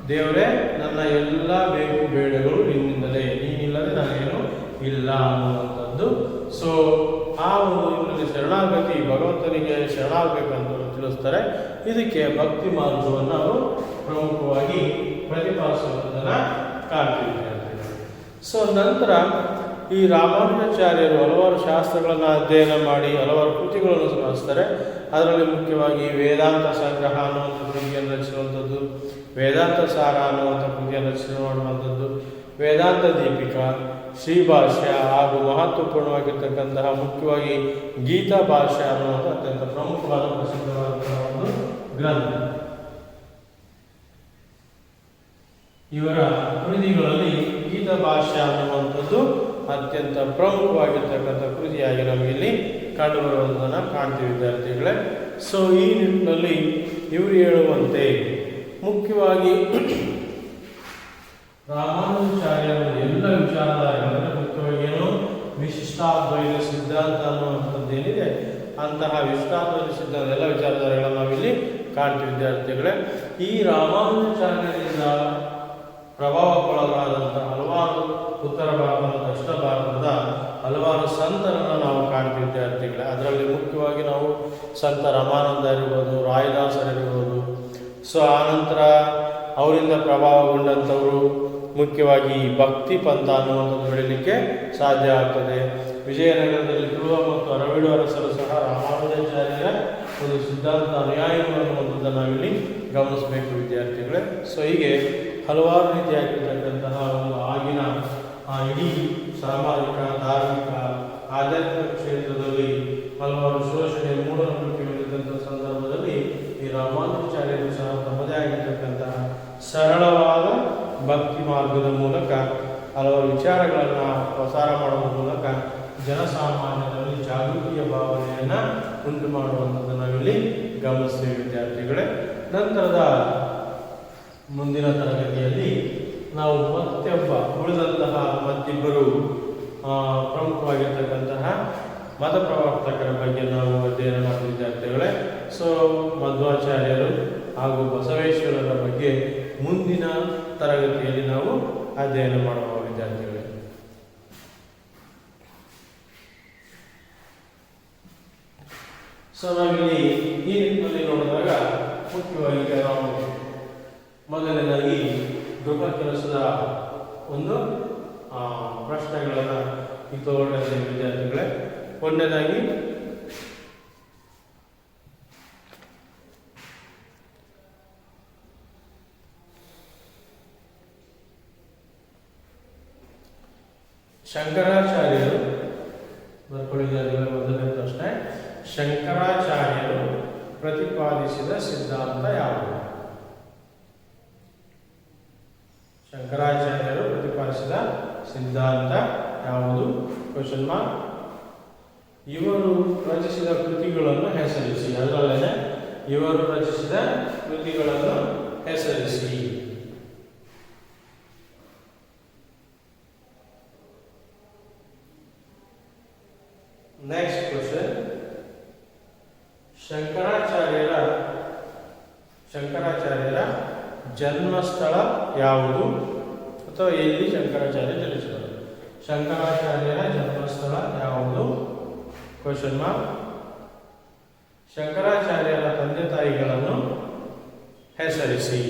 ದೇವರೇ, ನನ್ನ ಎಲ್ಲ ಬೇಕು ಬೇಡಗಳು ನಿನ್ನಿಂದಲೇ, ನೀನಿಲ್ಲದೆ ನಾನೇನು ಇಲ್ಲ ಅನ್ನುವಂಥದ್ದು. ಸೊ ಆ ಒಂದು ಇದರಲ್ಲಿ ಶರಣಾಗತಿ ಭಗವಂತನಿಗೆ ಶರಣಾಗಬೇಕಂತ ತಿಳಿಸ್ತಾರೆ. ಇದಕ್ಕೆ ಭಕ್ತಿ ಮಾರ್ಗವನ್ನು ಅವರು ಪ್ರಮುಖವಾಗಿ ಪ್ರತಿಪಾದಿಸುವುದನ್ನು ಕಾಣ್ತೀವಿ. ಸೊ ನಂತರ ಈ ರಾಮಾನುಜಾಚಾರ್ಯರು ಹಲವಾರು ಶಾಸ್ತ್ರಗಳನ್ನು ಅಧ್ಯಯನ ಮಾಡಿ ಹಲವಾರು ಕೃತಿಗಳನ್ನು ರಚಿಸ್ತಾರೆ. ಅದರಲ್ಲಿ ಮುಖ್ಯವಾಗಿ ವೇದಾಂತ ಸಂಗ್ರಹ ಅನ್ನುವಂಥ ಕೃತಿಯನ್ನು ರಚಿಸುವಂಥದ್ದು, ವೇದಾಂತ ಸಾರ ಅನ್ನುವಂಥ ಕೃತಿಯನ್ನು ರಚನೆ ಮಾಡುವಂಥದ್ದು, ವೇದಾಂತ ದೀಪಿಕಾ, ಶ್ರೀಭಾಷ್ಯ ಹಾಗೂ ಮಹತ್ವಪೂರ್ಣವಾಗಿರ್ತಕ್ಕಂತಹ ಮುಖ್ಯವಾಗಿ ಗೀತಾ ಭಾಷ್ಯ ಅನ್ನುವಂಥ ಅತ್ಯಂತ ಪ್ರಮುಖವಾದ ಪ್ರಸಿದ್ಧವಾದಂತಹ ಒಂದು ಗ್ರಂಥ. ಇವರ ಕೃತಿಗಳಲ್ಲಿ ಗೀತಾ ಭಾಷ್ಯ ಅನ್ನುವಂಥದ್ದು ಅತ್ಯಂತ ಪ್ರಮುಖವಾಗಿರ್ತಕ್ಕಂಥ ಕೃತಿಯಾಗಿ ನಮಗಿಲ್ಲಿ ಕಂಡುಬರುವುದನ್ನು ಕಾಣ್ತೀವಿ ವಿದ್ಯಾರ್ಥಿಗಳೇ. ಸೊ ಈ ನಿಟ್ಟಿನಲ್ಲಿ ಇವರು ಹೇಳುವಂತೆ ಮುಖ್ಯವಾಗಿ ರಾಮಾನುಜಾಚಾರ್ಯರ ಎಲ್ಲ ವಿಚಾರಧಾರೆಗಳನ್ನು ಮುಖ್ಯವಾಗಿ ಏನು ವಿಶಿಷ್ಟಾದ್ವೈತ ಸಿದ್ಧಾಂತ ಅನ್ನುವಂಥದ್ದೇನಿದೆ, ಅಂತಹ ವಿಶಿಷ್ಟಾದ್ವೈತ ಸಿದ್ಧಾಂತ ಎಲ್ಲ ವಿಚಾರಧಾರೆಗಳನ್ನು ನಾವಿಲ್ಲಿ ಕಾಣ್ತೀವಿ ವಿದ್ಯಾರ್ಥಿಗಳೇ. ಈ ರಾಮಾನುಜಾಚಾರ್ಯರಿಂದ ಪ್ರಭಾವಕ್ಕೊಳಗಾದಂಥ ಹಲವಾರು ಉತ್ತರ ಭಾರತ ದಕ್ಷಿಣ ಭಾರತದ ಹಲವಾರು ಸಂತರನ್ನು ನಾವು ಕಾಣ್ತೀವಿ ವಿದ್ಯಾರ್ಥಿಗಳೇ. ಅದರಲ್ಲಿ ಮುಖ್ಯವಾಗಿ ನಾವು ಸಂತ ರಾಮಾನಂದ ಇರ್ಬೋದು, ರಾಯದಾಸರಿರ್ಬೋದು. ಸೊ ಆನಂತರ ಅವರಿಂದ ಪ್ರಭಾವಗೊಂಡಂಥವರು ಮುಖ್ಯವಾಗಿ ಭಕ್ತಿ ಪಂಥ ಅನ್ನುವಂಥದ್ದು ಬೆಳೀಲಿಕ್ಕೆ ಸಾಧ್ಯ ಆಗ್ತದೆ. ವಿಜಯನಗರದಲ್ಲಿ ತುಳುವ ಮತ್ತು ಅರವೀಡು ಅರಸರು ಸಹ ರಾಮಾನುಜಾಚಾರ್ಯರ ಒಂದು ಸಿದ್ಧಾಂತ ಅನುಯಾಯಿಗಳು ಅನ್ನುವಂಥದ್ದನ್ನು ನಾವಿಲ್ಲಿ ಗಮನಿಸಬೇಕು ವಿದ್ಯಾರ್ಥಿಗಳೇ. ಸೊ ಹೀಗೆ ಹಲವಾರು ರೀತಿಯಾಗಿರ್ತಕ್ಕಂತಹ ಒಂದು ಆಗಿನ ಇಡೀ ಸಾಮಾಜಿಕ, ಧಾರ್ಮಿಕ, ಆಧ್ಯಾತ್ಮಿಕ ಕ್ಷೇತ್ರದಲ್ಲಿ ಹಲವಾರು ಶೋಷಣೆ, ಮೂಢನಂಬಿಕೆ ಹೊಂದಿದ್ದಂಥ ಸಂದರ್ಭದಲ್ಲಿ ಈ ರಾಮಾನುಜಾಚಾರ್ಯರು ಸಹ ತಮ್ಮದೇ ಆಗಿರ್ತಕ್ಕಂತಹ ಸರಳವಾದ ಭಕ್ತಿ ಮಾರ್ಗದ ಮೂಲಕ ಹಲವಾರು ವಿಚಾರಗಳನ್ನು ಪ್ರಸಾರ ಮಾಡುವ ಮೂಲಕ ಜನಸಾಮಾನ್ಯರಲ್ಲಿ ಜಾಗೃತಿಯ ಭಾವನೆಯನ್ನು ಉಂಟು ಮಾಡುವಂಥದ್ದನ್ನು ನಾವಿಲ್ಲಿ ಗಮನಿಸ್ತೇವೆ ವಿದ್ಯಾರ್ಥಿಗಳೇ. ನಂತರದ ಮುಂದಿನ ತರಗತಿಯಲ್ಲಿ ನಾವು ಉಳಿದಂತಹ ಮತ್ತಿಬ್ಬರು ಪ್ರಮುಖವಾಗಿರ್ತಕ್ಕಂತಹ ಮತ ಪ್ರವರ್ತಕರ ಬಗ್ಗೆ ನಾವು ಅಧ್ಯಯನ ಮಾಡುವ ವಿದ್ಯಾರ್ಥಿಗಳೇ. ಸೊ ಮಧ್ವಾಚಾರ್ಯರು ಹಾಗೂ ಬಸವೇಶ್ವರರ ಬಗ್ಗೆ ಮುಂದಿನ ತರಗತಿಯಲ್ಲಿ ನಾವು ಅಧ್ಯಯನ ಮಾಡುವ ವಿದ್ಯಾರ್ಥಿಗಳೇ. ಸೊ ನಾವಿಲ್ಲಿ ಈ ನಿಟ್ಟಿನಲ್ಲಿ ನೋಡಿದಾಗ ಮುಖ್ಯವಾಗಿ ನಾವು ಮೊದಲನೇದಾಗಿ ಗೃಹ ಕೆಲಸದ ಒಂದು ಪ್ರಶ್ನೆಗಳನ್ನು ತಗೊಂಡಿದ್ದೇವೆ ವಿದ್ಯಾರ್ಥಿಗಳೇ. ಒಂದನೇದಾಗಿ ಶಂಕರಾಚಾರ್ಯರು ಬರ್ಕೊಳ್ಳಿದ್ದಾರೆ. ಮೊದಲನೇ ಪ್ರಶ್ನೆ, ಶಂಕರಾಚಾರ್ಯರು ಪ್ರತಿಪಾದಿಸಿದ ಸಿದ್ಧಾಂತ ಯಾವುದು? ಶಂಕರಾಚಾರ್ಯರು ಪ್ರತಿಪಾದಿಸಿದ ಸಿದ್ಧಾಂತ ಯಾವುದು? Question mark. ಇವರು ರಚಿಸಿದ ಕೃತಿಗಳನ್ನು ಹೆಸರಿಸಿ. ಅದರಲ್ಲೇ ಇವರು ರಚಿಸಿದ ಕೃತಿಗಳನ್ನು ಹೆಸರಿಸಿ. ನೆಕ್ಸ್ಟ್ ಕ್ವಶನ್, ಶಂಕರಾಚಾರ್ಯರ ಜನ್ಮಸ್ಥಳ ಯಾವುದು ಅಥವಾ ಎಲ್ಲಿ ಶಂಕರಾಚಾರ್ಯ ಜನಿಸಿದರು? ಶಂಕರಾಚಾರ್ಯರ ಜನ್ಮಸ್ಥಳ ಯಾವುದು? Question mark. ಶಂಕರಾಚಾರ್ಯರ ತಂದೆ ತಾಯಿಗಳನ್ನು ಹೆಸರಿಸಿ.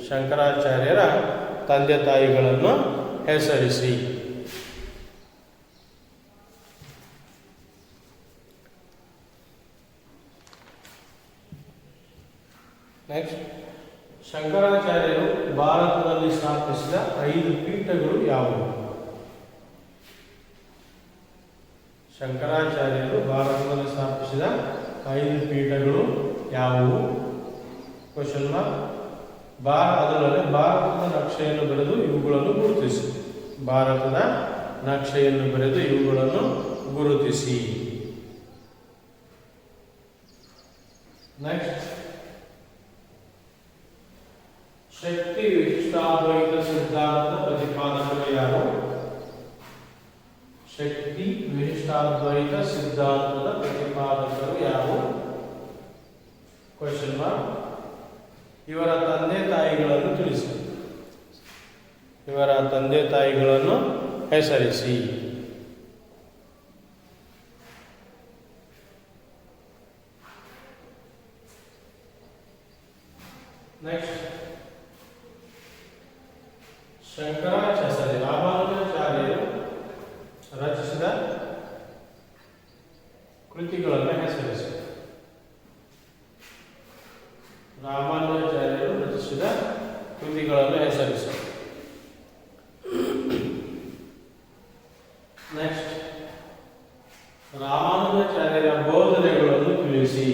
ಶಂಕರಾಚಾರ್ಯರ ತಂದೆ ತಾಯಿಗಳನ್ನು ಹೆಸರಿಸಿ. ನೆಕ್ಸ್ಟ್, ಶಂಕರಾಚಾರ್ಯರು ಭಾರತದಲ್ಲಿ ಸ್ಥಾಪಿಸಿದ 5 ಪೀಠಗಳು ಯಾವುವು? ಶಂಕರಾಚಾರ್ಯರು ಭಾರತದಲ್ಲಿ ಸ್ಥಾಪಿಸಿದ 5 ಪೀಠಗಳು ಯಾವುವು? Question mark. ಅದರಲ್ಲಿ ಭಾರತದ ನಕ್ಷೆಯನ್ನು ಬರೆದು ಇವುಗಳನ್ನು ಗುರುತಿಸಿ. ಭಾರತದ ನಕ್ಷೆಯನ್ನು ಬರೆದು ಇವುಗಳನ್ನು ಗುರುತಿಸಿ. ನೆಕ್ಸ್ಟ್, ಶಕ್ತಿ ವಿಶಿಷ್ಟಾದ್ವೈತ ಸಿದ್ಧಾಂತದ ಪ್ರತಿಪಾದಕರು ಯಾರು? ಶಕ್ತಿ ವಿಶಿಷ್ಟಾದ್ವೈತ ಸಿದ್ಧಾಂತದ ಪ್ರತಿಪಾದಕರು ಯಾರು? Question mark. ಇವರ ತಂದೆ ತಾಯಿಗಳನ್ನು ತಿಳಿಸಿ. ಇವರ ತಂದೆ ತಾಯಿಗಳನ್ನು ಹೆಸರಿಸಿ. ನೆಕ್ಸ್ಟ್, ರಾಮಾನುಜಾಚಾರ್ಯರು ರಚಿಸಿದ ಕೃತಿಗಳನ್ನು ಹೆಸರಿಸಿ. ರಾಮಾನುಜಾಚಾರ್ಯರು ರಚಿಸಿದ ಕೃತಿಗಳನ್ನು ಹೆಸರಿಸಿ. ನೆಕ್ಸ್ಟ್, ರಾಮಾನುಜಾಚಾರ್ಯರ ಬೋಧನೆಗಳನ್ನು ತಿಳಿಸಿ.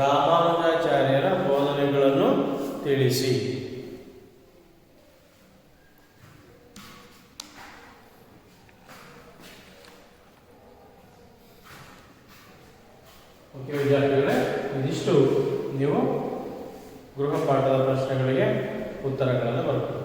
ರಾಮಾನುಜಾಚಾರ್ಯರ ಬೋಧನೆಗಳನ್ನು ತಿಳಿಸಿ. ಓಕೆ ವಿದ್ಯಾರ್ಥಿಗಳೇ, ಇದಿಷ್ಟು ನೀವು ಗೃಹಪಾಠದ ಪ್ರಶ್ನೆಗಳಿಗೆ ಉತ್ತರಗಳನ್ನು ಬರಬೇಕು.